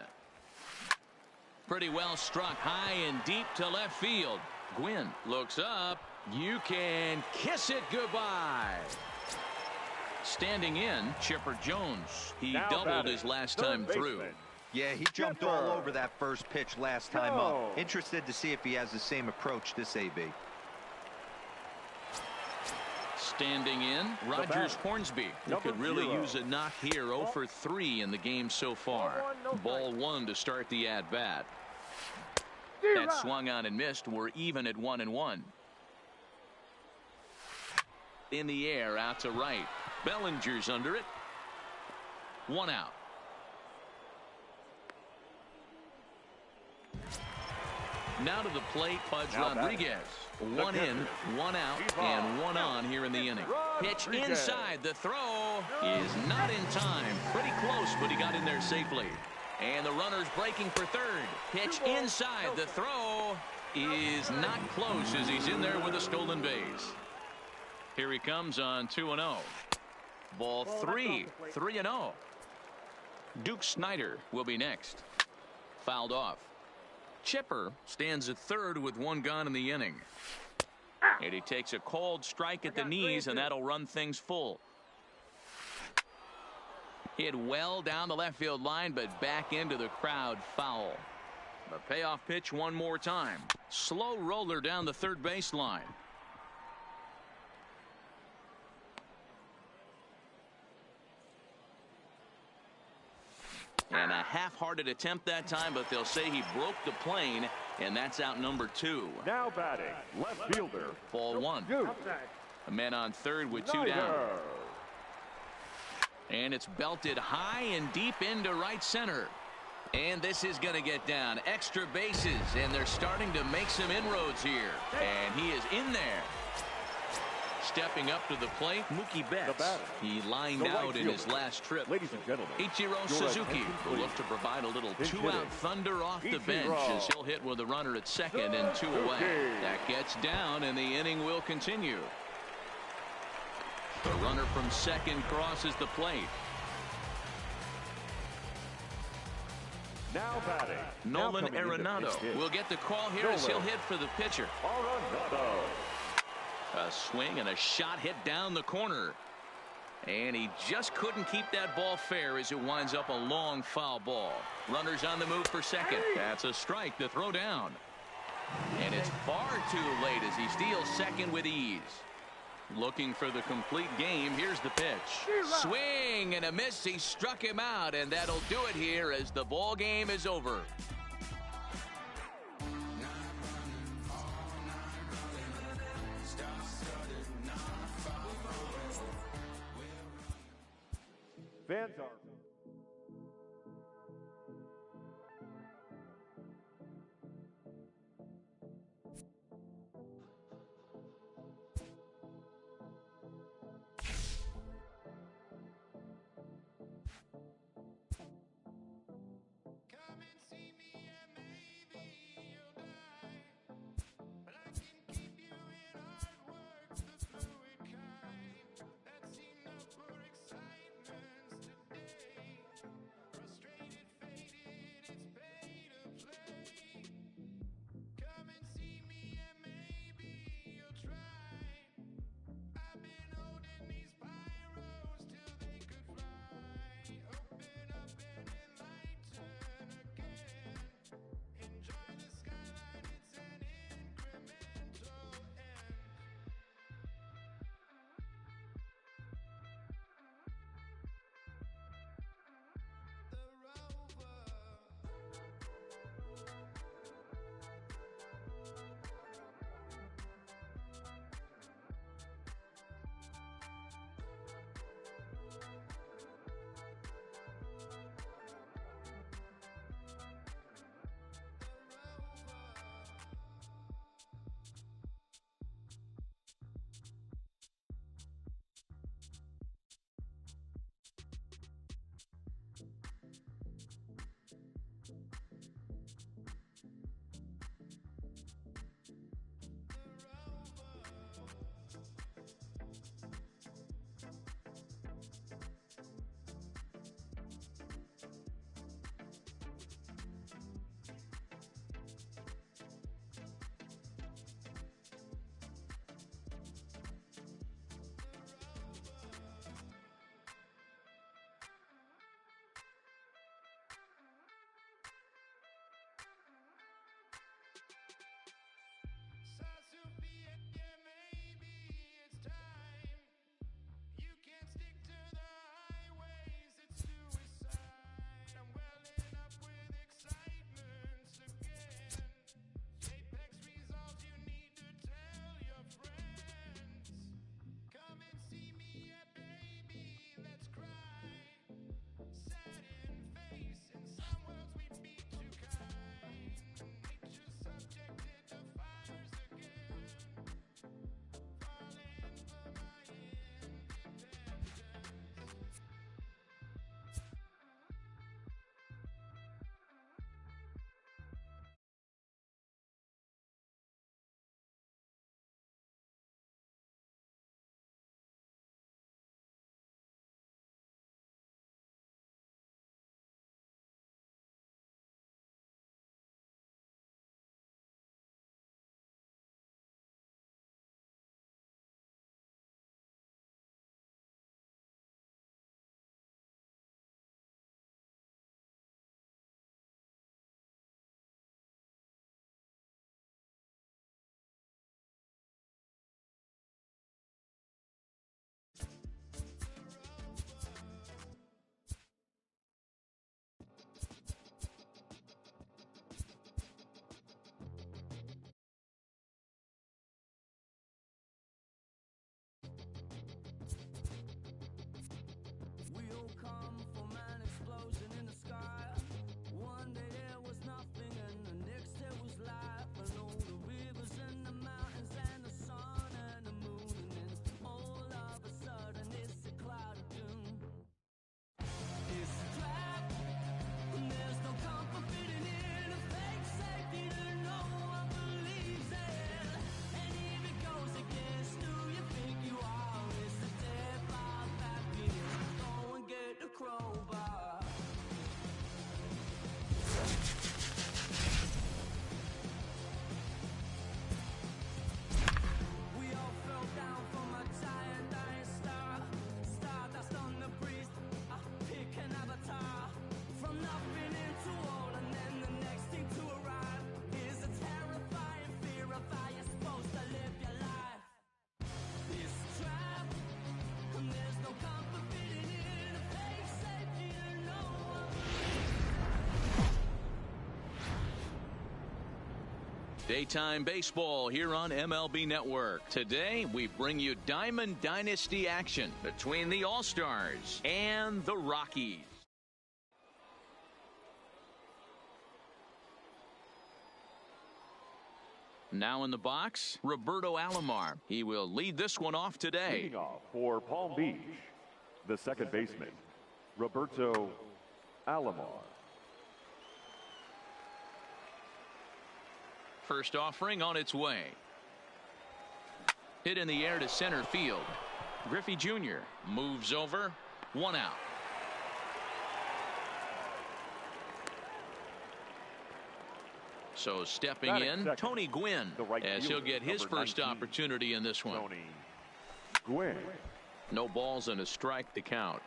Pretty well struck high and deep to left field. Gwynn looks up. You can kiss it goodbye. Standing in, Chipper Jones. He Now doubled batting, his last third time through. baseman. Yeah, he jumped all over that first pitch last time up. Interested to see if he has the same approach this AB. Standing in, Rogers Hornsby. He could really use a knock here. 0 for 3 in the game so far. Ball 1 to start the at-bat. That swung on and missed. We're even at 1-1. In the air, out to right. Bellinger's under it. 1 out. Now to the plate, Pudge Rodriguez. 1 in, 1 out, and 1 on here in the inning. Pitch inside. The throw is not in time. Pretty close, but he got in there safely. And the runner's breaking for third. Pitch inside. The throw is not close as he's in there with a stolen base. Here he comes on 2-0. Ball 3, 3-0. Duke Snyder will be next. Fouled off. Chipper stands at third with 1 gone in the inning. And he takes a called strike at the knees, and that'll run things full. Hit well down the left field line, but back into the crowd, foul. The payoff pitch one more time. Slow roller down the third baseline. And a half-hearted attempt that time, but they'll say he broke the plane, and that's out number 2. Now batting, left fielder. Ball 1. A man on third with 2 down. And it's belted high and deep into right center. And this is going to get down. Extra bases, and they're starting to make some inroads here. And he is in there. Stepping up to the plate, Mookie Betts. He lined out in his last trip. Ladies and gentlemen, Ichiro Suzuki will look to provide a little 2-out thunder off the bench as he'll hit with a runner at second and 2 away. That gets down, and the inning will continue. The runner from second crosses the plate. now batting. Nolan Arenado will get the call here as he'll hit for the pitcher. Arenado. A swing and a shot hit down the corner. And he just couldn't keep that ball fair as it winds up a long foul ball. Runners on the move for second. That's a strike to throw down. And it's far too late as he steals second with ease. Looking for the complete game. Here's the pitch. Swing and a miss. He struck him out, and that'll do it here as the ball game is over. Fans are. Daytime baseball here on MLB Network. Today, we bring you Diamond Dynasty action between the All-Stars and the Rockies. Now in the box, Roberto Alomar. He will lead this one off today. Leading off for Palm Beach, the second baseman, Roberto Alomar. First offering on its way. Hit in the air to center field. Griffey Jr. moves over. 1 out. So stepping in, second, Tony Gwynn, right as he'll get his first 19, opportunity in this one. Tony Gwynn. No balls and a strike to count.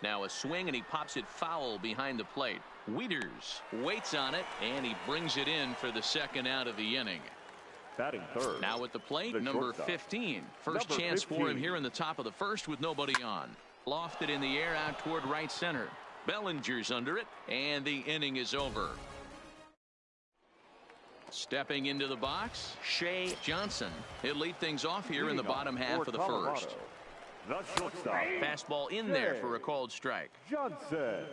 Now a swing, and he pops it foul behind the plate. Wieters waits on it, and he brings it in for the second out of the inning. Batting third. Now at the plate, the number shortstop. 15. First Number chance for 15. him here in the top of the first with nobody on. Lofted in the air out toward right center. Bellinger's under it, and the inning is over. Stepping into the box, Shea Johnson. He'll lead things off here in the bottom half of the first. The shortstop, Fastball in there for a called strike. Johnson.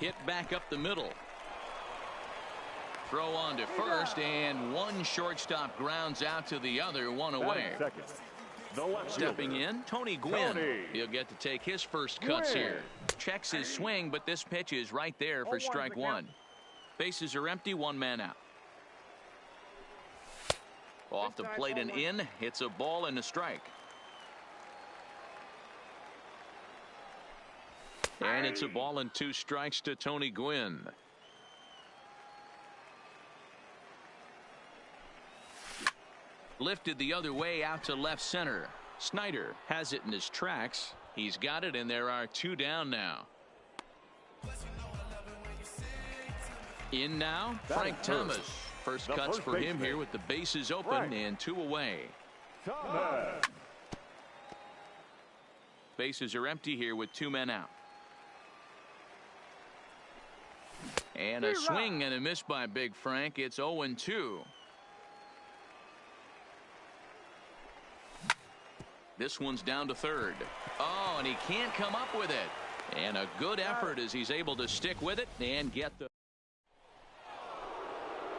Hit back up the middle. Throw on to first, and one shortstop grounds out to the other, one away. Second, the left Stepping fielder, in, Tony Gwynn. Tony He'll get to take his first cuts Gwynn. here. Checks his swing, but this pitch is right there for strike one. Bases are empty, one man out. Off the plate and in. It's a ball and a strike. And it's a ball and 2 strikes to Tony Gwynn. Lifted the other way out to left center. Snyder has it in his tracks. He's got it, and there are 2 down now. In now, Frank Thomas. First cuts for him here with the bases open and 2 away. Thomas. Bases are empty here with 2 men out. And a swing and a miss by Big Frank. It's 0-2. This one's down to third. Oh, and he can't come up with it. And a good effort as he's able to stick with it and get the...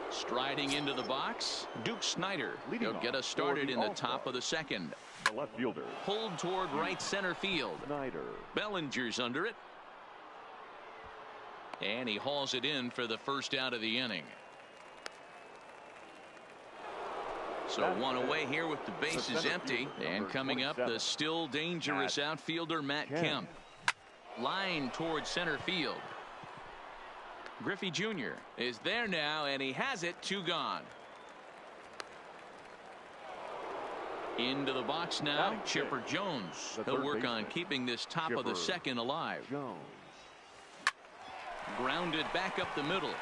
Striding into the box, Duke Snyder. He'll get us started in the top of the second. The left fielder, Pulled toward right center field. Snyder. Bellinger's under it. And he hauls it in for the first out of the inning. So 1 away here with the bases empty. And coming up, the still dangerous outfielder Matt Kemp. Line towards center field. Griffey Jr. is there now, and he has it. 2 gone. Into the box now, Chipper Jones. He'll work on keeping this top of the second alive. Jones. Grounded back up the middle.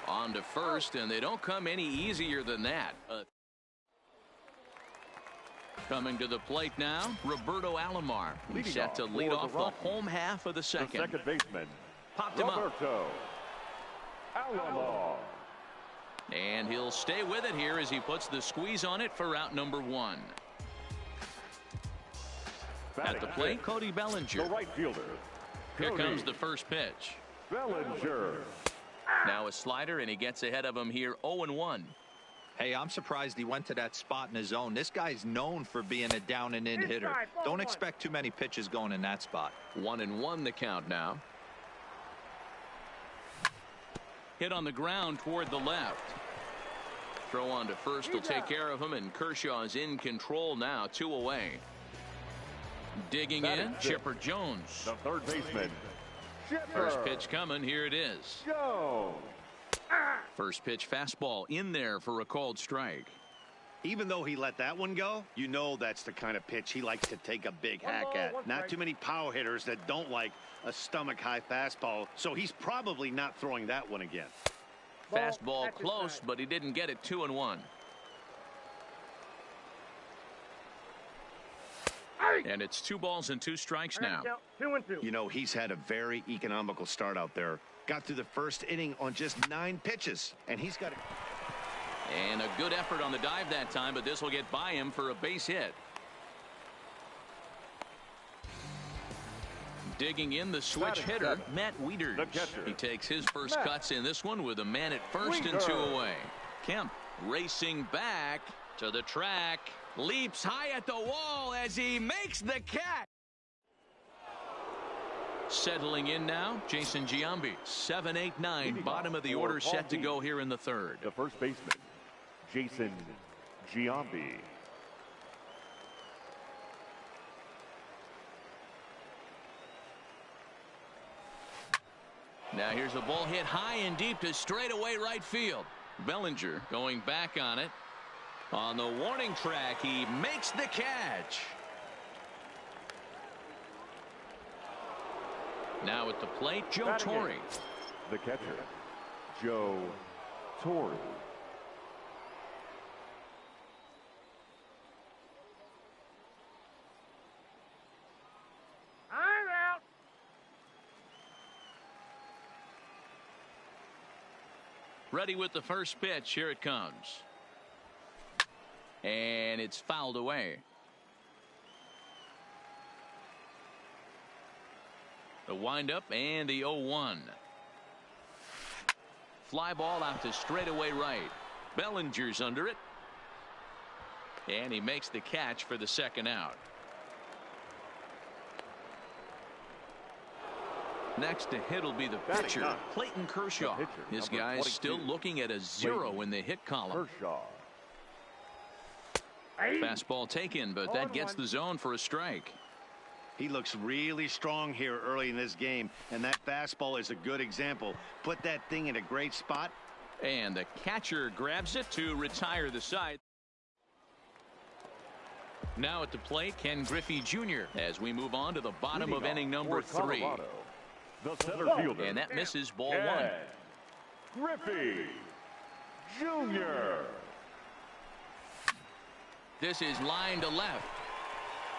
On to first, and they don't come any easier than that. Coming to the plate now, Roberto Alomar. He's set to lead off the home half of the The second. second baseman, Popped him up. Roberto Alomar. And he'll stay with it here as he puts the squeeze on it for out number 1. At the plate, Cody Bellinger. The right fielder, Here Cody comes the first pitch. Bellinger. Now a slider, and he gets ahead of him here. 0-1. Hey, I'm surprised he went to that spot in his zone. This guy's known for being a down and in hitter. Don't expect too many pitches going in that spot. 1-1 the count now. Hit on the ground toward the left. Throw on to first will take care of him, and Kershaw is in control now. 2 away. Digging in, Chipper Jones. The third baseman, Chipper First pitch coming. Here it is. Jones. First pitch fastball in there for a called strike. Even though he let that one go, you know that's the kind of pitch he likes to take a big hack at. Not too many power hitters that don't like a stomach-high fastball, so he's probably not throwing that one again. Fastball close, but he didn't get it. 2-1. And it's 2 balls and 2 strikes now. 2-2. You know, he's had a very economical start out there. Got through the first inning on just 9 pitches, and he's got And a good effort on the dive that time, but this will get by him for a base hit. Digging in the switch hitter, Matt Wieters. He takes his first cuts in this one with a man at first and 2 away. Kemp racing back to the track, leaps high at the wall as he makes the catch. Settling in now, Jason Giambi. 7, 8, 9, bottom of the order set to go here in the 3rd. The first baseman, Jason Giambi. Now here's a ball hit high and deep to straightaway right field. Bellinger going back on it. On the warning track, he makes the catch. Now at the plate, Joe Torre. The catcher, Joe Torre. I'm out. Ready with the first pitch. Here it comes. And it's fouled away. The windup and the 0-1. Fly ball out to straightaway right. Bellinger's under it. And he makes the catch for the 2nd out. Next to hit will be the pitcher, Clayton Kershaw. His guy's still looking at a 0 in the hit column. Fastball taken, but that gets the zone for a strike. He looks really strong here early in this game, and that fastball is a good example. Put that thing in a great spot. And the catcher grabs it to retire the side. Now at the plate, Ken Griffey Jr. as we move on to the bottom of inning number 3. The center fielder. And that misses ball 1. Griffey Jr. This is line to left.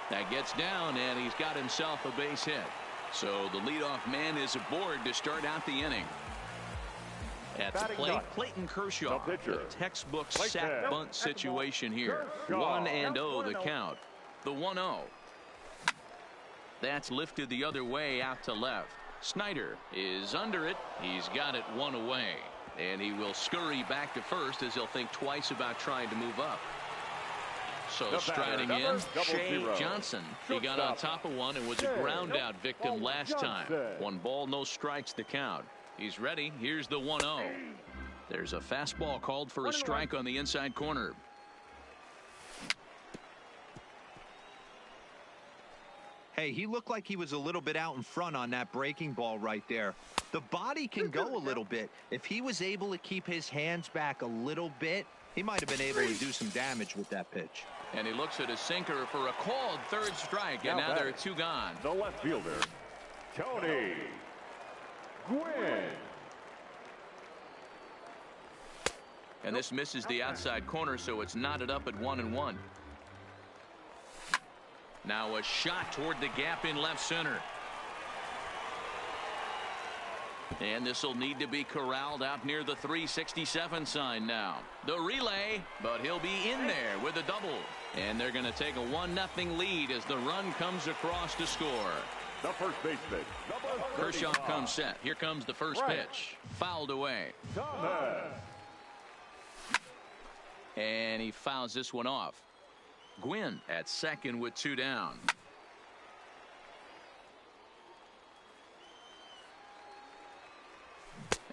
That gets down, and he's got himself a base hit. So the leadoff man is aboard to start out the inning. At the plate, Clayton Kershaw. The textbook sack bunt situation here. 1-0 the count. The 1-0. That's lifted the other way out to left. Snyder is under it. He's got it 1 away. And he will scurry back to first as he'll think twice about trying to move up. So striding in, Shea Johnson. He got on top of one and was a ground out victim last time. 1 ball, no strikes the count. He's ready. Here's the 1-0. There's a fastball called for a strike on the inside corner. Hey, he looked like he was a little bit out in front on that breaking ball right there. The body can go a little bit. If he was able to keep his hands back a little bit, he might have been able to do some damage with that pitch. And he looks at a sinker for a called 3rd strike, and now there are 2 gone. The left fielder, Tony Gwynn. And this misses the outside corner, so it's knotted up at 1-1. Now a shot toward the gap in left center. And this will need to be corralled out near the 367 sign now. The relay, but he'll be in there with a double. And they're going to take a 1-0 lead as the run comes across to score. The first baseman, Kershaw comes set. Here comes the first pitch. Fouled away. And he fouls this one off. Gwynn at second with 2 down.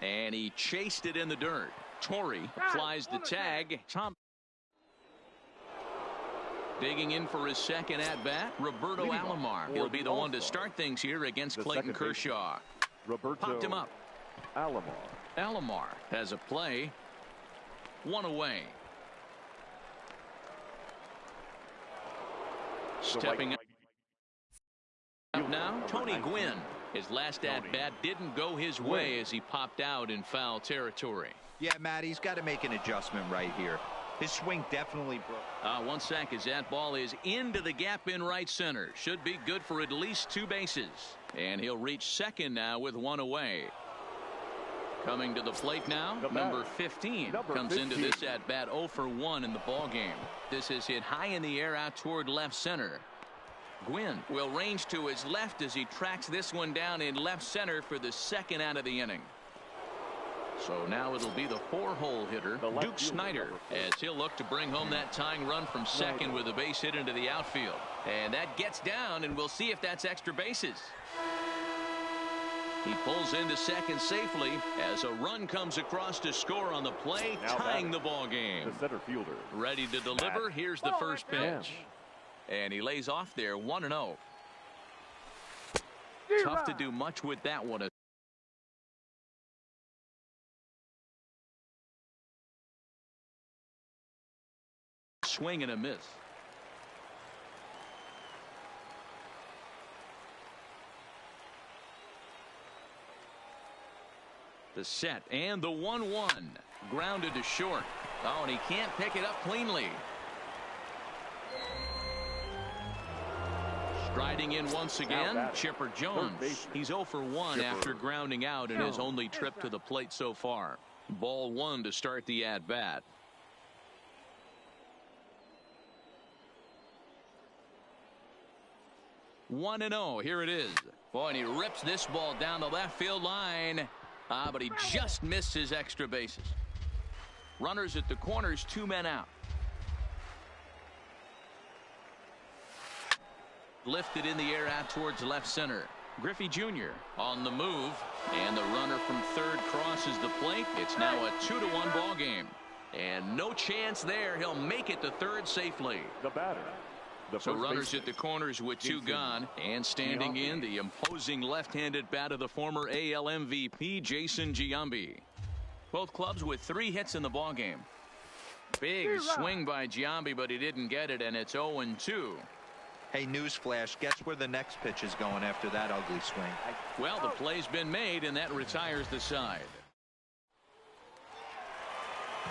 And he chased it in the dirt. Torre applies the tag. Digging in for his 2nd at bat, Roberto Alomar. He'll be the one to start things here against Clayton Kershaw. Popped him up. Alomar has a play. 1 away. Stepping up now, Tony Gwynn. His last at-bat didn't go his way as he popped out in foul territory. Yeah, Matt, he's got to make an adjustment right here. His swing definitely broke. 1 sec as that ball is into the gap in right center. Should be good for at least 2 bases. And he'll reach second now with 1 away. Coming to the plate now, number 15 comes into this at bat 0 for 1 in the ball game. This is hit high in the air out toward left center. Gwynn will range to his left as he tracks this one down in left center for the second out of the inning. So now it'll be the 4-hole hitter, Duke Snyder, as he'll look to bring home that tying run from second with a base hit into the outfield. And that gets down, and we'll see if that's extra bases. He pulls into second safely as a run comes across to score on the play, tying the ball game. The center fielder. Ready to deliver. Here's the first pitch. And he lays off there 1-0. Tough to do much with that one. Swing and a miss. The set and the 1-1 grounded to short. Oh, and he can't pick it up cleanly. Striding in once again, Chipper Jones. He's 0 for 1 after grounding out in his only trip to the plate so far. Ball 1 to start the at bat. 1-0. Here it is. Boy, and he rips this ball down the left field line. But he just missed his extra bases. Runners at the corners, 2 men out. Lifted in the air out towards left center. Griffey Jr. on the move, and the runner from third crosses the plate. It's now a 2-1 ball game, and no chance there. He'll make it to third safely. The batter. So runners at the corners with 2 gone, and standing in the imposing left-handed bat of the former AL MVP Jason Giambi. Both clubs with 3 hits in the ball game. Big swing by Giambi, but he didn't get it, and it's 0-2. Hey, newsflash, guess where the next pitch is going after that ugly swing? Well, the play's been made, and that retires the side.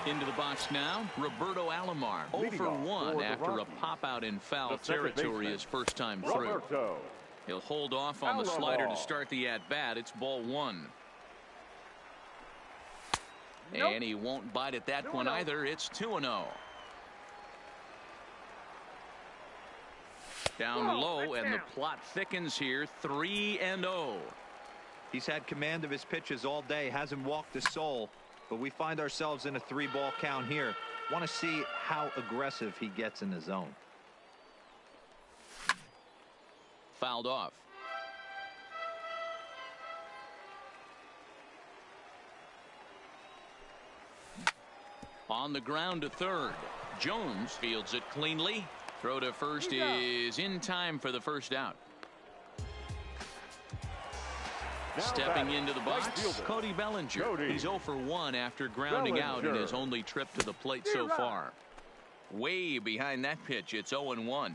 Into the box now, Roberto Alomar, 0 for 1 after a pop-out in foul territory his first time through. He'll hold off on the slider to start the at-bat. It's ball 1. And he won't bite at that one either. It's 2-0. Down low, and the plot thickens here, 3-0. He's had command of his pitches all day, hasn't walked a soul. But we find ourselves in a 3-ball count here. Want to see how aggressive he gets in the zone. Fouled off. On the ground to third. Jones fields it cleanly. Throw to first is in time for the first out. Stepping into the box, Cody Bellinger. He's 0 for 1 after grounding out in his only trip to the plate so far. Way behind that pitch, it's 0-1.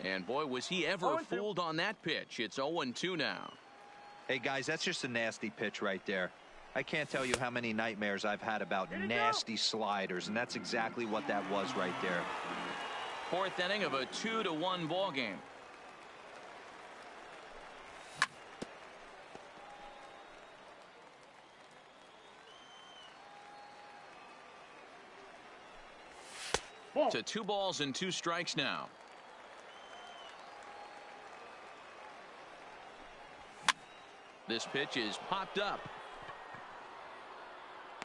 And boy, was he ever fooled on that pitch. It's 0-2 now. Hey guys, that's just a nasty pitch right there. I can't tell you how many nightmares I've had about nasty sliders, and that's exactly what that was right there. 4th inning of a 2-1 ball game. To 2 balls and 2 strikes now. This pitch is popped up.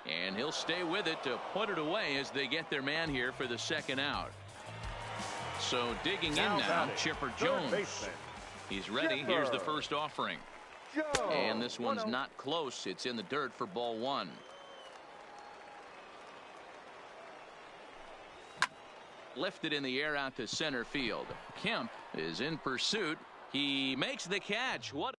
And he'll stay with it to put it away as they get their man here for the second out. So digging in now, Chipper Jones. He's ready. Here's the first offering. And this one's not close. It's in the dirt for ball 1. Lifted in the air out to center field. Kemp is in pursuit. He makes the catch. What?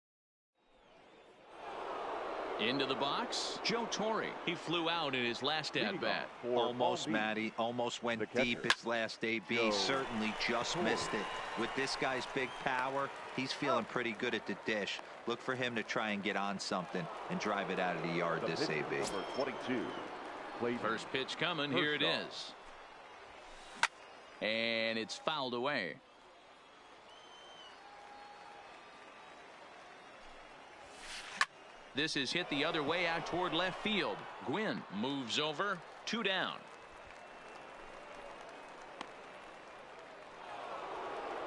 Into the box, Joe Torre. He flew out in his last at-bat. Almost, Matty. Almost went deep his last AB. Certainly just missed it. With this guy's big power, he's feeling pretty good at the dish. Look for him to try and get on something and drive it out of the yard this AB. Number 22. Clayton. First pitch coming. Here it is. And it's fouled away. This is hit the other way out toward left field. Gwynn moves over. 2 down.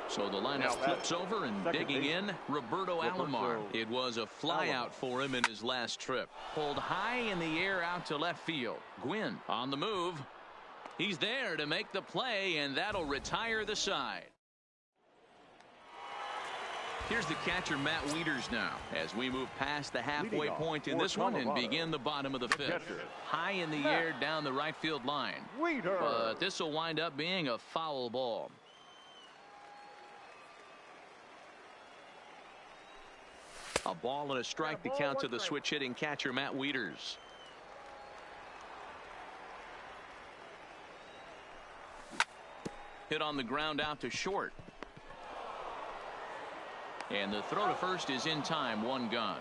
So the lineup flips over, and digging in, Roberto Alomar. It was a flyout for him in his last trip. Pulled high in the air out to left field. Gwynn on the move. He's there to make the play, and that'll retire the side. Here's the catcher, Matt Wieters, now as we move past the halfway point in this one and begin the bottom of the fifth. High in the air down the right field line. But this will wind up being a foul ball. A ball and a strike to count to the switch hitting catcher, Matt Wieters. Hit on the ground out to short. And the throw to first is in time. 1 gone.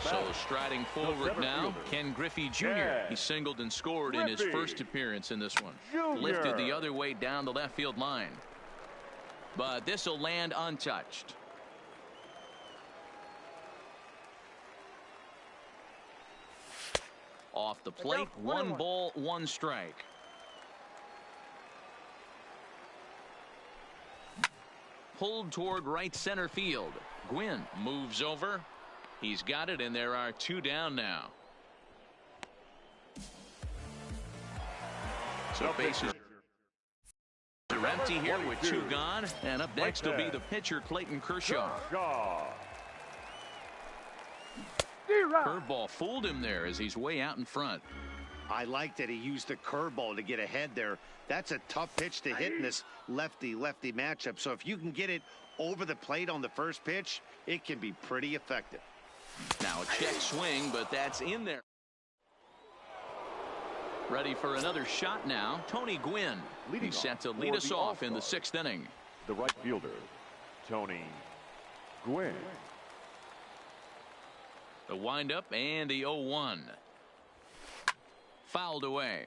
So striding forward now, Ken Griffey Jr. He singled and scored in his first appearance in this one. Lifted the other way down the left field line. But this will land untouched. Off the plate, 1 ball, 1 strike. Pulled toward right center field. Gwynn moves over. He's got it, and there are 2 down now. So bases are empty here with 2 gone, and up next will be the pitcher, Clayton Kershaw. Curveball fooled him there as he's way out in front. I like that he used the curveball to get ahead there. That's a tough pitch to hit in this lefty-lefty matchup. So if you can get it over the plate on the first pitch, it can be pretty effective. Now a check swing, but that's in there. Ready for another shot now, Tony Gwynn. He's set to lead us off in the 6th inning. The right fielder, Tony Gwynn. The windup and the 0-1. Fouled away.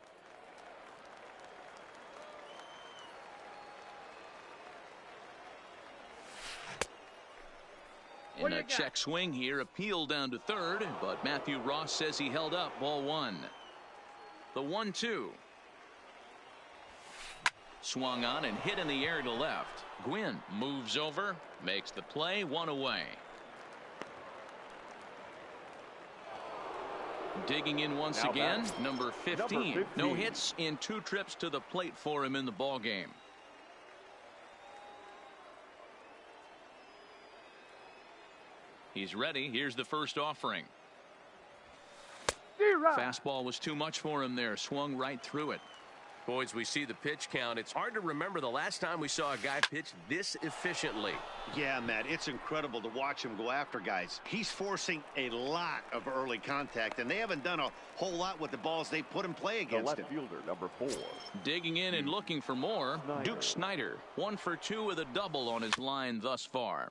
And a check swing here, appeal down to third, but Matthew Ross says he held up. Ball 1. The 1-2. Swung on and hit in the air to left. Gwynn moves over, makes the play, 1 away. Digging in once again, number 15. No hits in 2 trips to the plate for him in the ball game. He's ready. Here's the first offering. Fastball was too much for him there. Swung right through it. Boys, we see the pitch count. It's hard to remember the last time we saw a guy pitch this efficiently. Yeah, Matt, it's incredible to watch him go after guys. He's forcing a lot of early contact, and they haven't done a whole lot with the balls they put in play against him. The left fielder, number 4. Digging in and looking for more, Duke Snider. 1 for 2 with a double on his line thus far.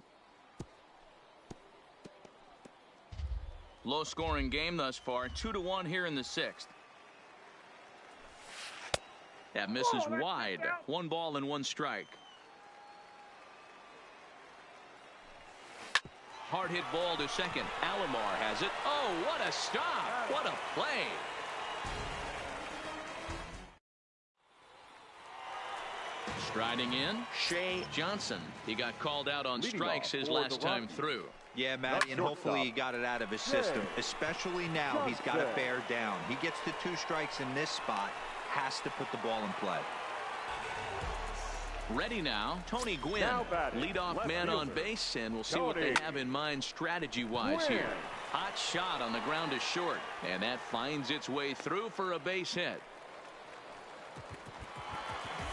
Low scoring game thus far, 2-1 here in the 6th. That misses wide. 1 ball and 1 strike. Hard hit ball to second. Alomar has it. Oh, what a stop. What a play. Striding in, Shea Johnson. He got called out on strikes his last time through. Yeah, Matty, and hopefully he got it out of his system. Especially now, he's got to bear down. He gets the 2 strikes in this spot. Has to put the ball in play. Ready now, Tony Gwynn, leadoff man on base, and we'll see what they have in mind strategy-wise here. Hot shot on the ground is short, and that finds its way through for a base hit.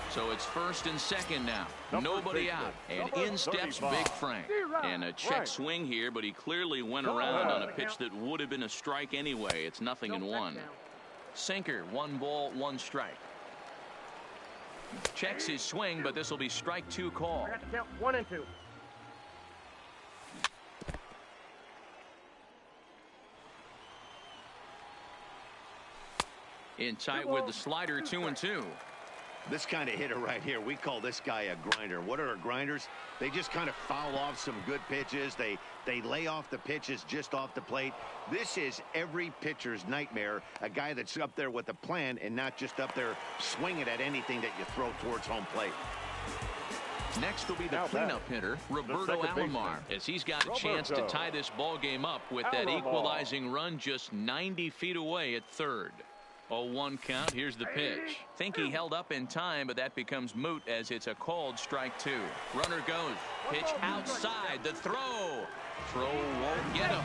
So it's first and second now. Nobody out, and in steps Big Frank. And a check swing here, but he clearly went around on a pitch that would have been a strike anyway. It's 0-1. Sinker, 1 ball, 1 strike. Checks his swing, but this will be strike 2 call. I got to count 1 and 2. In tight with the slider, 2-2. This kind of hitter right here, we call this guy a grinder. What are grinders? They just kind of foul off some good pitches. They lay off the pitches just off the plate. This is every pitcher's nightmare, a guy that's up there with a plan and not just up there swinging at anything that you throw towards home plate. Next will be the cleanup hitter, Roberto Alomar, as he's got a chance to tie this ball game up with that equalizing run just 90 feet away at third. 0-1 count. Here's the pitch. Think he held up in time, but that becomes moot as it's a called strike two. Runner goes. Pitch outside. The throw. Throw won't get him.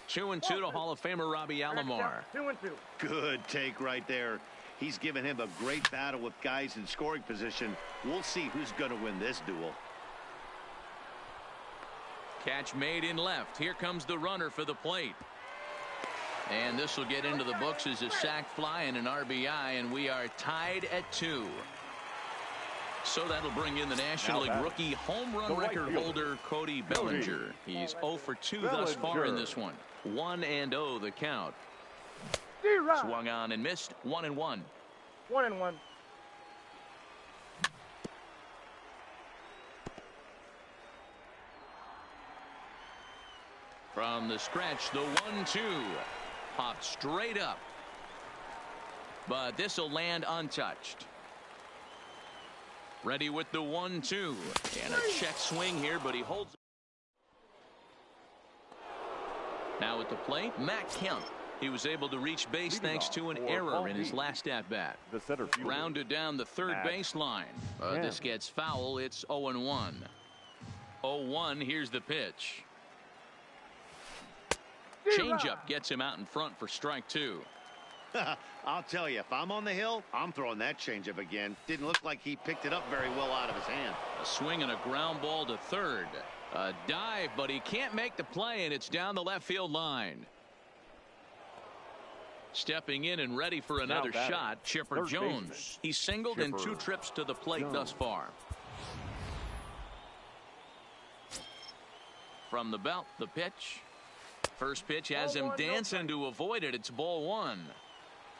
Two and two to Hall of Famer Robbie Alomar. 2-2. Good take right there. He's given him a great battle with guys in scoring position. We'll see who's going to win this duel. Catch made in left. Here comes the runner for the plate. And this will get into the books as a sac fly and an RBI, and we are tied at 2. So that'll bring in the National League rookie home run record holder Cody Bellinger. He's 0 for 2 thus far in this one. 1-0 the count. Swung on and missed. 1-1. 1-1. From the stretch, the 1-2 popped straight up, but this will land untouched. Ready with the 1-2 and a check swing here, but he holds. Now at the plate, Matt Kemp. He was able to reach base thanks to an error in his last at-bat. Rounded down the third baseline. This gets foul. It's 0-1. 0-1. Here's the pitch. Changeup gets him out in front for strike two. I'll tell you, if I'm on the hill, I'm throwing that changeup again. Didn't look like he picked it up very well out of his hand. A swing and a ground ball to third. A dive, but he can't make the play, and it's down the left field line. Stepping in and ready for another shot, Chipper Jones. He's singled in 2 trips to the plate thus far. From the belt, the pitch. First pitch has him dancing to avoid it. It's ball 1.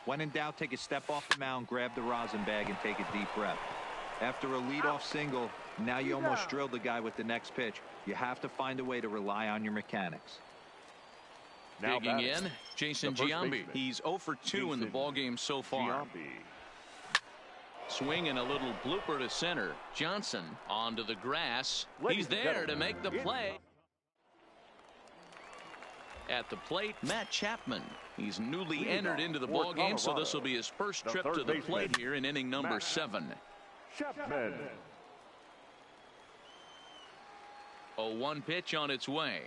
When in doubt, take a step off the mound, grab the rosin bag, and take a deep breath. After a leadoff single, now you almost drilled the guy with the next pitch. You have to find a way to rely on your mechanics. Digging in, Jason Giambi. He's 0 for 2 in the ballgame so far. Swing and a little blooper to center. Johnson onto the grass. He's there to make the play. At the plate, Matt Chapman. He's newly entered into the ballgame, so this will be his first trip to the plate here in inning number 7. Chapman. 0-1 pitch on its way.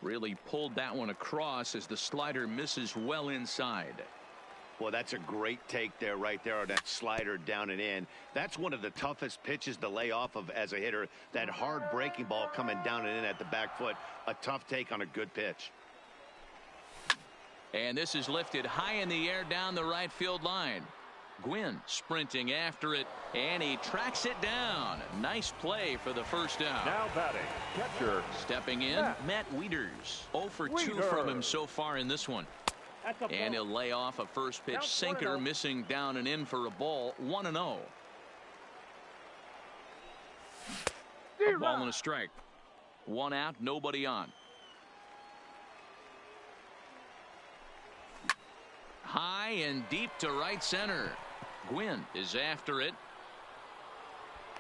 Really pulled that one across as the slider misses well inside. Well, that's a great take there, right there, on that slider down and in. That's one of the toughest pitches to lay off of as a hitter. That hard breaking ball coming down and in at the back foot. A tough take on a good pitch. And this is lifted high in the air down the right field line. Gwynn sprinting after it, and he tracks it down. Nice play for the first out. Now batting, catcher. Stepping in, Matt Wieters. 0 for 2 from him so far in this one. And he'll lay off a first pitch sinker, missing down and in for a ball. 1-0. A ball and a strike. 1 out, nobody on. High and deep to right center. Gwynn is after it.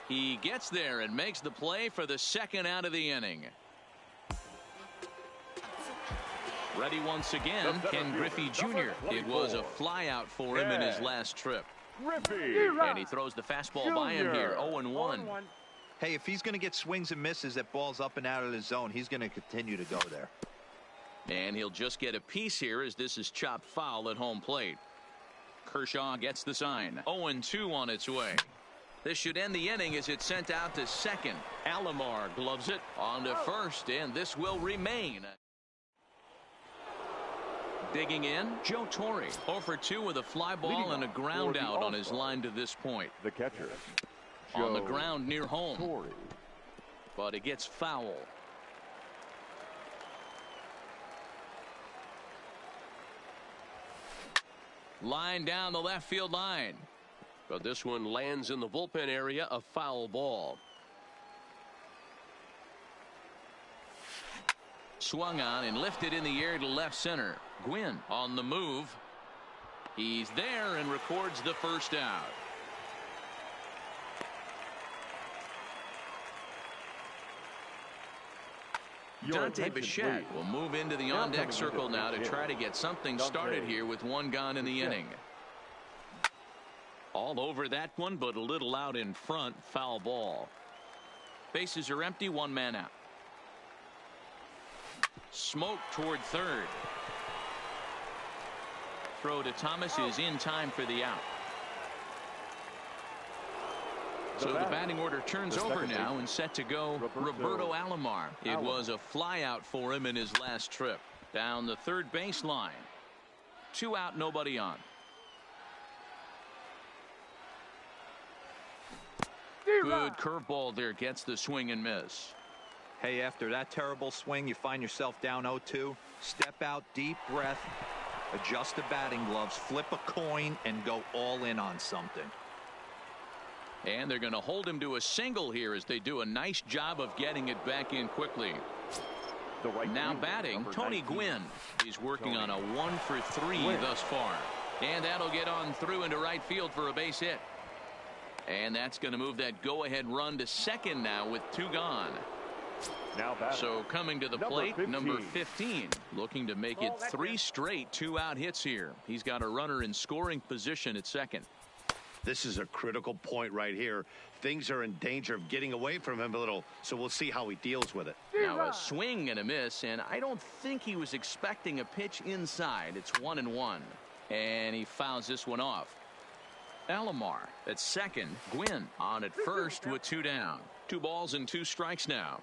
He gets there and makes the play for the second out of the inning. Ready once again, Ken Griffey Jr. It was a flyout for him in his last trip. And he throws the fastball by him here. 0-1. Hey, if he's going to get swings and misses at balls up and out of the zone, he's going to continue to go there. And he'll just get a piece here as this is chopped foul at home plate. Kershaw gets the sign. 0-2 on its way. This should end the inning as it's sent out to second. Alomar gloves it on to first, and this will remain. Digging in, Joe Torre. 0 for 2 with a fly ball and a ground out on his line to this point. The catcher, On the ground near home. Torre. But it gets foul. Line down the left field line. But this one lands in the bullpen area, a foul ball. Swung on and lifted in the air to left center. Gwynn on the move. He's there and records the first out. Dante Bichette will move into the on-deck circle now to try to get something started here with one gone in the inning. All over that one, but a little out in front. Foul ball. Bases are empty, one man out. Smoke toward third. Throw to Thomas is in time for the out. So the batting order turns over now and set to go Roberto Alomar. It was a fly out for him in his last trip. Down the third baseline. 2 out, nobody on. Good curveball there, gets the swing and miss. Hey, after that terrible swing, you find yourself down 0-2. Step out, deep breath, adjust the batting gloves, flip a coin, and go all in on something. And they're going to hold him to a single here as they do a nice job of getting it back in quickly. Now batting, Tony Gwynn. He's working on a 1 for 3 thus far. And that'll get on through into right field for a base hit. And that's going to move that go-ahead run to second now with 2 gone. So coming to the plate, number 15, looking to make it 3 straight 2-out hits here. He's got a runner in scoring position at second. This is a critical point right here. Things are in danger of getting away from him a little, so we'll see how he deals with it. Now a swing and a miss, and I don't think he was expecting a pitch inside. It's 1-1, and he fouls this one off. Alomar at second. Gwynn on at first with 2 down. 2 balls and 2 strikes now.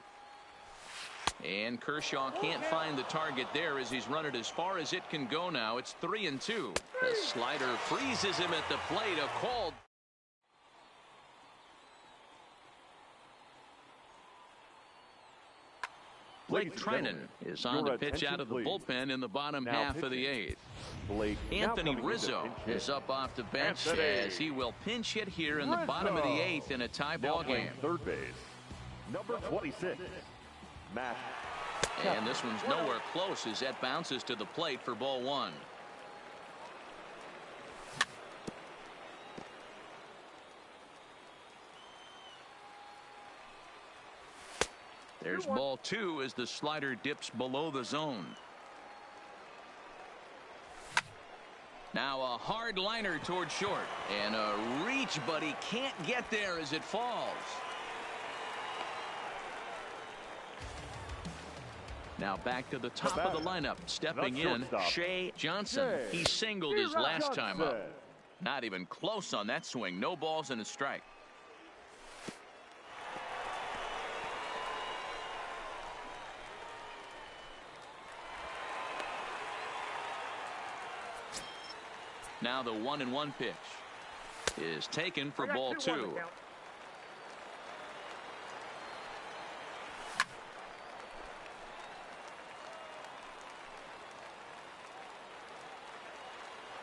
And Kershaw can't find the target there as he's run it as far as it can go now. It's 3-2. The slider freezes him at the plate. A call. Blake Trinan is on to pitch out of the bullpen in the bottom half of the 8th. Anthony Rizzo is up off the bench as he will pinch hit here in the bottom of the 8th in a tie ball game. Third base, number 26, Matt. And this one's nowhere close as that bounces to the plate for ball 1. There's ball 2 as the slider dips below the zone. Now a hard liner toward short and a reach, but he can't get there as it falls. Now back to the top of the lineup. Stepping in, Shea Johnson. He singled his last time up. Not even close on that swing. No balls and a strike. Now the 1-1 pitch is taken for ball 2.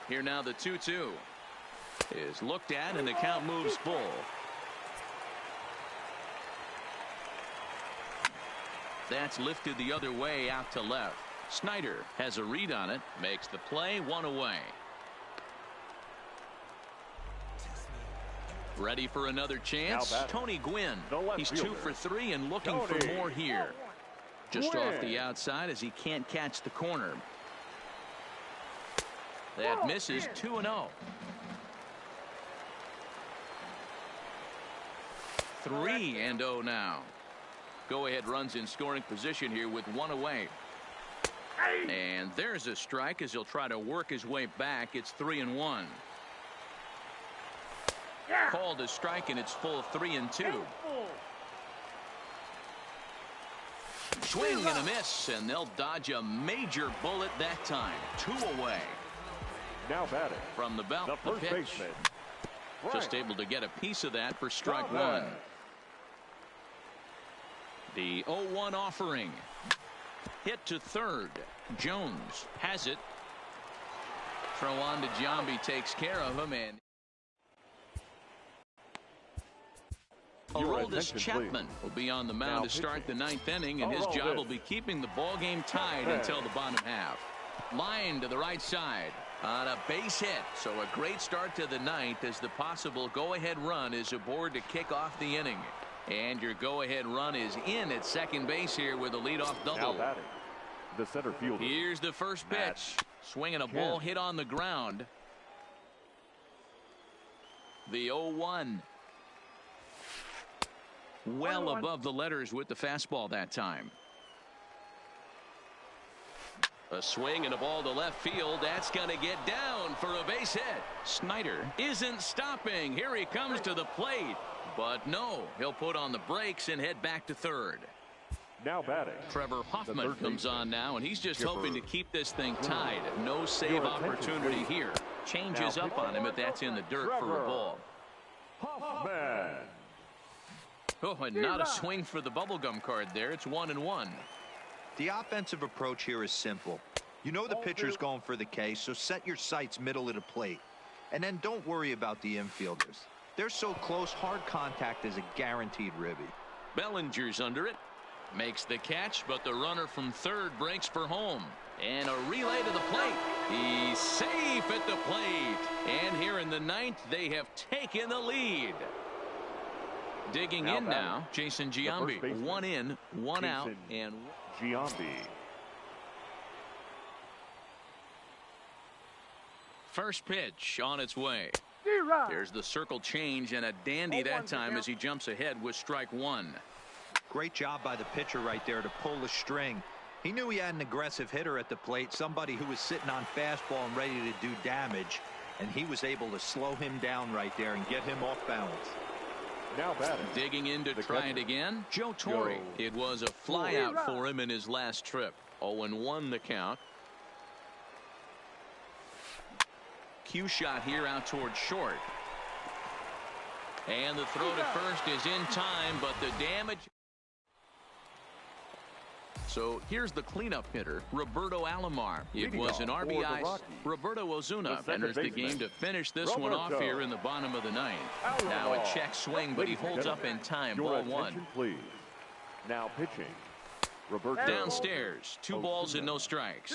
Here now the 2-2 is looked at and the count moves full. That's lifted the other way out to left. Snyder has a read on it, makes the play, 1 away. Ready for another chance. Tony Gwynn. He's 2 for 3 and looking for more here. Just off the outside as he can't catch the corner. That misses. 2-0. 3-0 now. Go ahead runs in scoring position here with 1 away. And there's a strike as he'll try to work his way back. It's 3-1. Called a strike and it's full 3-2. swing and a miss, and they'll dodge a major bullet that time. 2 away. Now batting From the belt, the first pitch. baseman. Just able to get a piece of that for strike 1. The 0-1 offering. Hit to third. Jones has it. Throw on to Giambi, takes care of him, and Aroldis Chapman will be on the mound to start the 9th inning, and his job will be keeping the ball game tied until the bottom half. Line to the right side on a base hit. So a great start to the 9th as the possible go-ahead run is aboard to kick off the inning. And your go-ahead run is in at second base here with a leadoff double. Now batting the center fielder. Here's the first pitch. Swinging a ball hit on the ground. The 0-1. Well above the letters with the fastball that time. A swing and a ball to left field. That's going to get down for a base hit. Snyder isn't stopping. Here he comes to the plate. But no, he'll put on the brakes and head back to third. Now batting Trevor Hoffman comes on now, and he's just Skipper. hoping to keep this thing tied. No save opportunity here. Changes up on him if that's in the dirt for a ball. Hoffman. Oh, and not a swing for the bubblegum card there. It's 1-1. The offensive approach here is simple. You know the pitcher's going for the K, so set your sights middle of the plate. And then don't worry about the infielders. They're so close, hard contact is a guaranteed ribby. Bellinger's under it. Makes the catch, but the runner from third breaks for home. And a relay to the plate. He's safe at the plate. And here in the 9th, they have taken the lead. Digging in now, Jason Giambi. 1 in, 1 out, and Giambi. First pitch on its way. There's the circle change, and a dandy that time as he jumps ahead with strike 1. Great job by the pitcher right there to pull the string. He knew he had an aggressive hitter at the plate, somebody who was sitting on fastball and ready to do damage, and he was able to slow him down right there and get him off balance. Now batting. Digging in to try it again, Joe Torre. It was a fly out for him in his last trip. 0-1 the count. Cue shot here out toward short. And the throw to first is in time, but the damage. So here's the cleanup hitter, Roberto Alomar. It was an RBI. Roberto Ozuna enters the game to finish this one off here in the bottom of the 9th. Now a check swing, but he holds up in time. Ball 1. Please. Now pitching. Roberto. Downstairs, 2 balls and no strikes.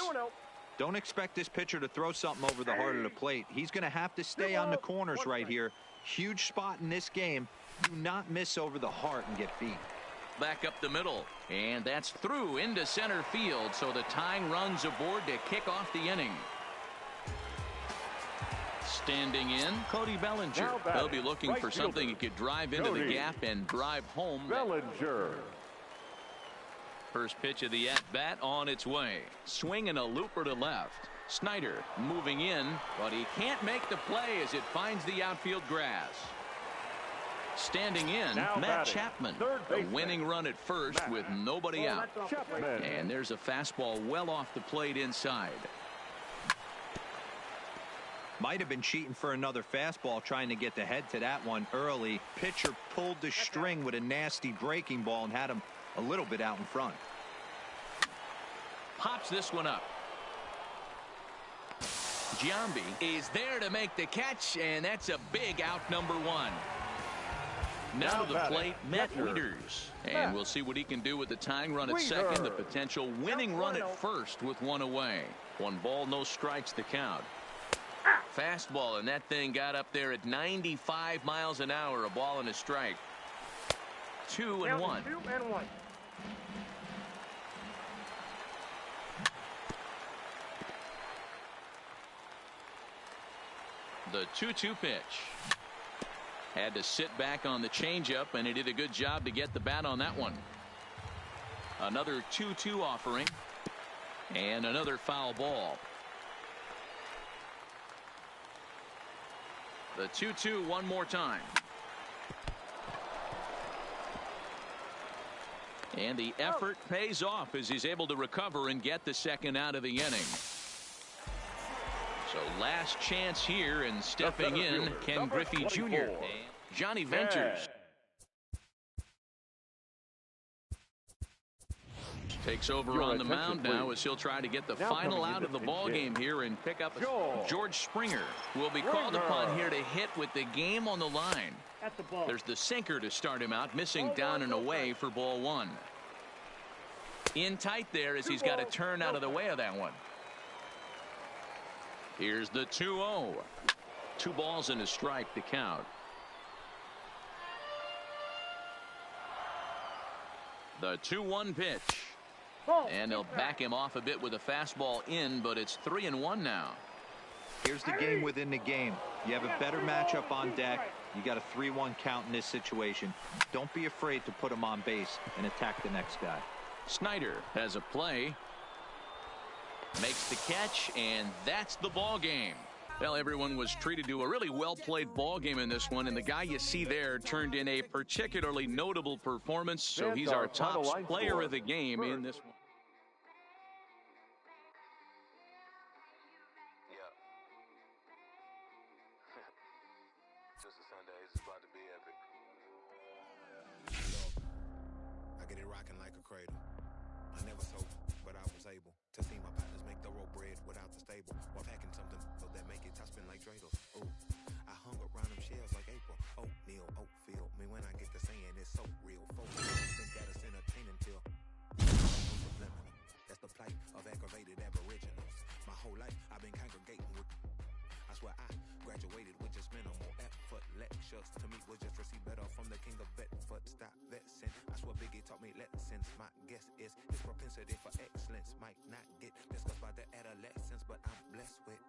Don't expect this pitcher to throw something over the heart of the plate. He's going to have to stay on the corners right here. Huge spot in this game. Do not miss over the heart and get beat. Back up the middle, and that's through into center field, so the tying run's aboard to kick off the inning. Standing in, Cody Bellinger. They'll be looking for something he could drive into the gap and drive home. Bellinger. First pitch of the at-bat on its way. Swinging a looper to left. Snyder moving in, but he can't make the play as it finds the outfield grass. Standing in, Matt Chapman. A winning run at first with nobody out. And there's a fastball well off the plate inside. Might have been cheating for another fastball, trying to get the head to that one early. Pitcher pulled the string with a nasty breaking ball and had him a little bit out in front. Pops this one up. Giambi is there to make the catch, and that's a big out, number 1. Now to the plate, Matt Wieters. And we'll see what he can do with the tying run at second, the potential winning run at first with 1 away. 1 ball, no strikes to count. Fastball, and that thing got up there at 95 miles an hour, a ball and a strike. 2-1. The 2-2 pitch. Had to sit back on the changeup, and he did a good job to get the bat on that one. Another 2-2 offering, and another foul ball. The 2-2 one more time. And the effort pays off as he's able to recover and get the second out of the inning. So last chance here, and stepping in, Ken Griffey Jr. and Johnny Venters. Takes over on the mound now as he'll try to get the final out of the ball game here and pick up George Springer, who will be called upon here to hit with the game on the line. There's the sinker to start him out, missing down and away for ball one. In tight there as he's got to turn out of the way of that one. Here's the 2-0. 2 balls and a strike to count. The 2-1 pitch. And they'll back him off a bit with a fastball in, but it's 3-1 now. Here's the game within the game. You have a better matchup on deck. You got a 3-1 count in this situation. Don't be afraid to put him on base and attack the next guy. Snyder has a play. Makes the catch, and that's the ball game. Well, everyone was treated to a really well-played ball game in this one, and the guy you see there turned in a particularly notable performance, so he's our top player of the game in this one. Just a Sunday, it's about to be epic. I get it rocking like a cradle. I never sold, but I was able to see my partners make thorough bread without the stable, while packing something so that make it top spin like Dreidel. Ooh, I hung around them shells like April. Oatmeal, Oatfield. Me when I get to saying it's so real. Folks think that it's entertaining till subliminal. That's the plight of aggravated aboriginals. My whole life I've been congregating with. I swear I graduated with just minimal effort. Lectures to me was just receive better from the king of Bedford. Stop vexing. I swear Biggie taught me lessons. My guess is his propensity for excellence might not get discussed by the adolescents, but I'm blessed with.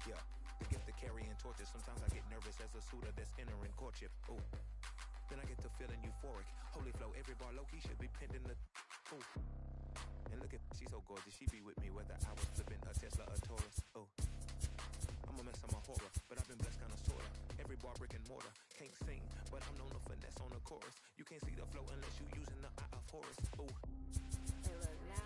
Yeah, the gift of carrying torches. Sometimes I get nervous as a suitor that's entering courtship. Ooh, then I get to feeling euphoric. Holy flow, every bar low-key should be pinned in the. Ooh. And look at, she's so gorgeous. She be with me whether I was flipping her Tesla or Taurus. Ooh. I'm a mess, I'm a horror, but I've been blessed kinda sorta. Every bar brick and mortar, can't sing, but I'm known to finesse on the chorus. You can't see the flow unless you using the eye of Horus. Ooh. Hey, look, now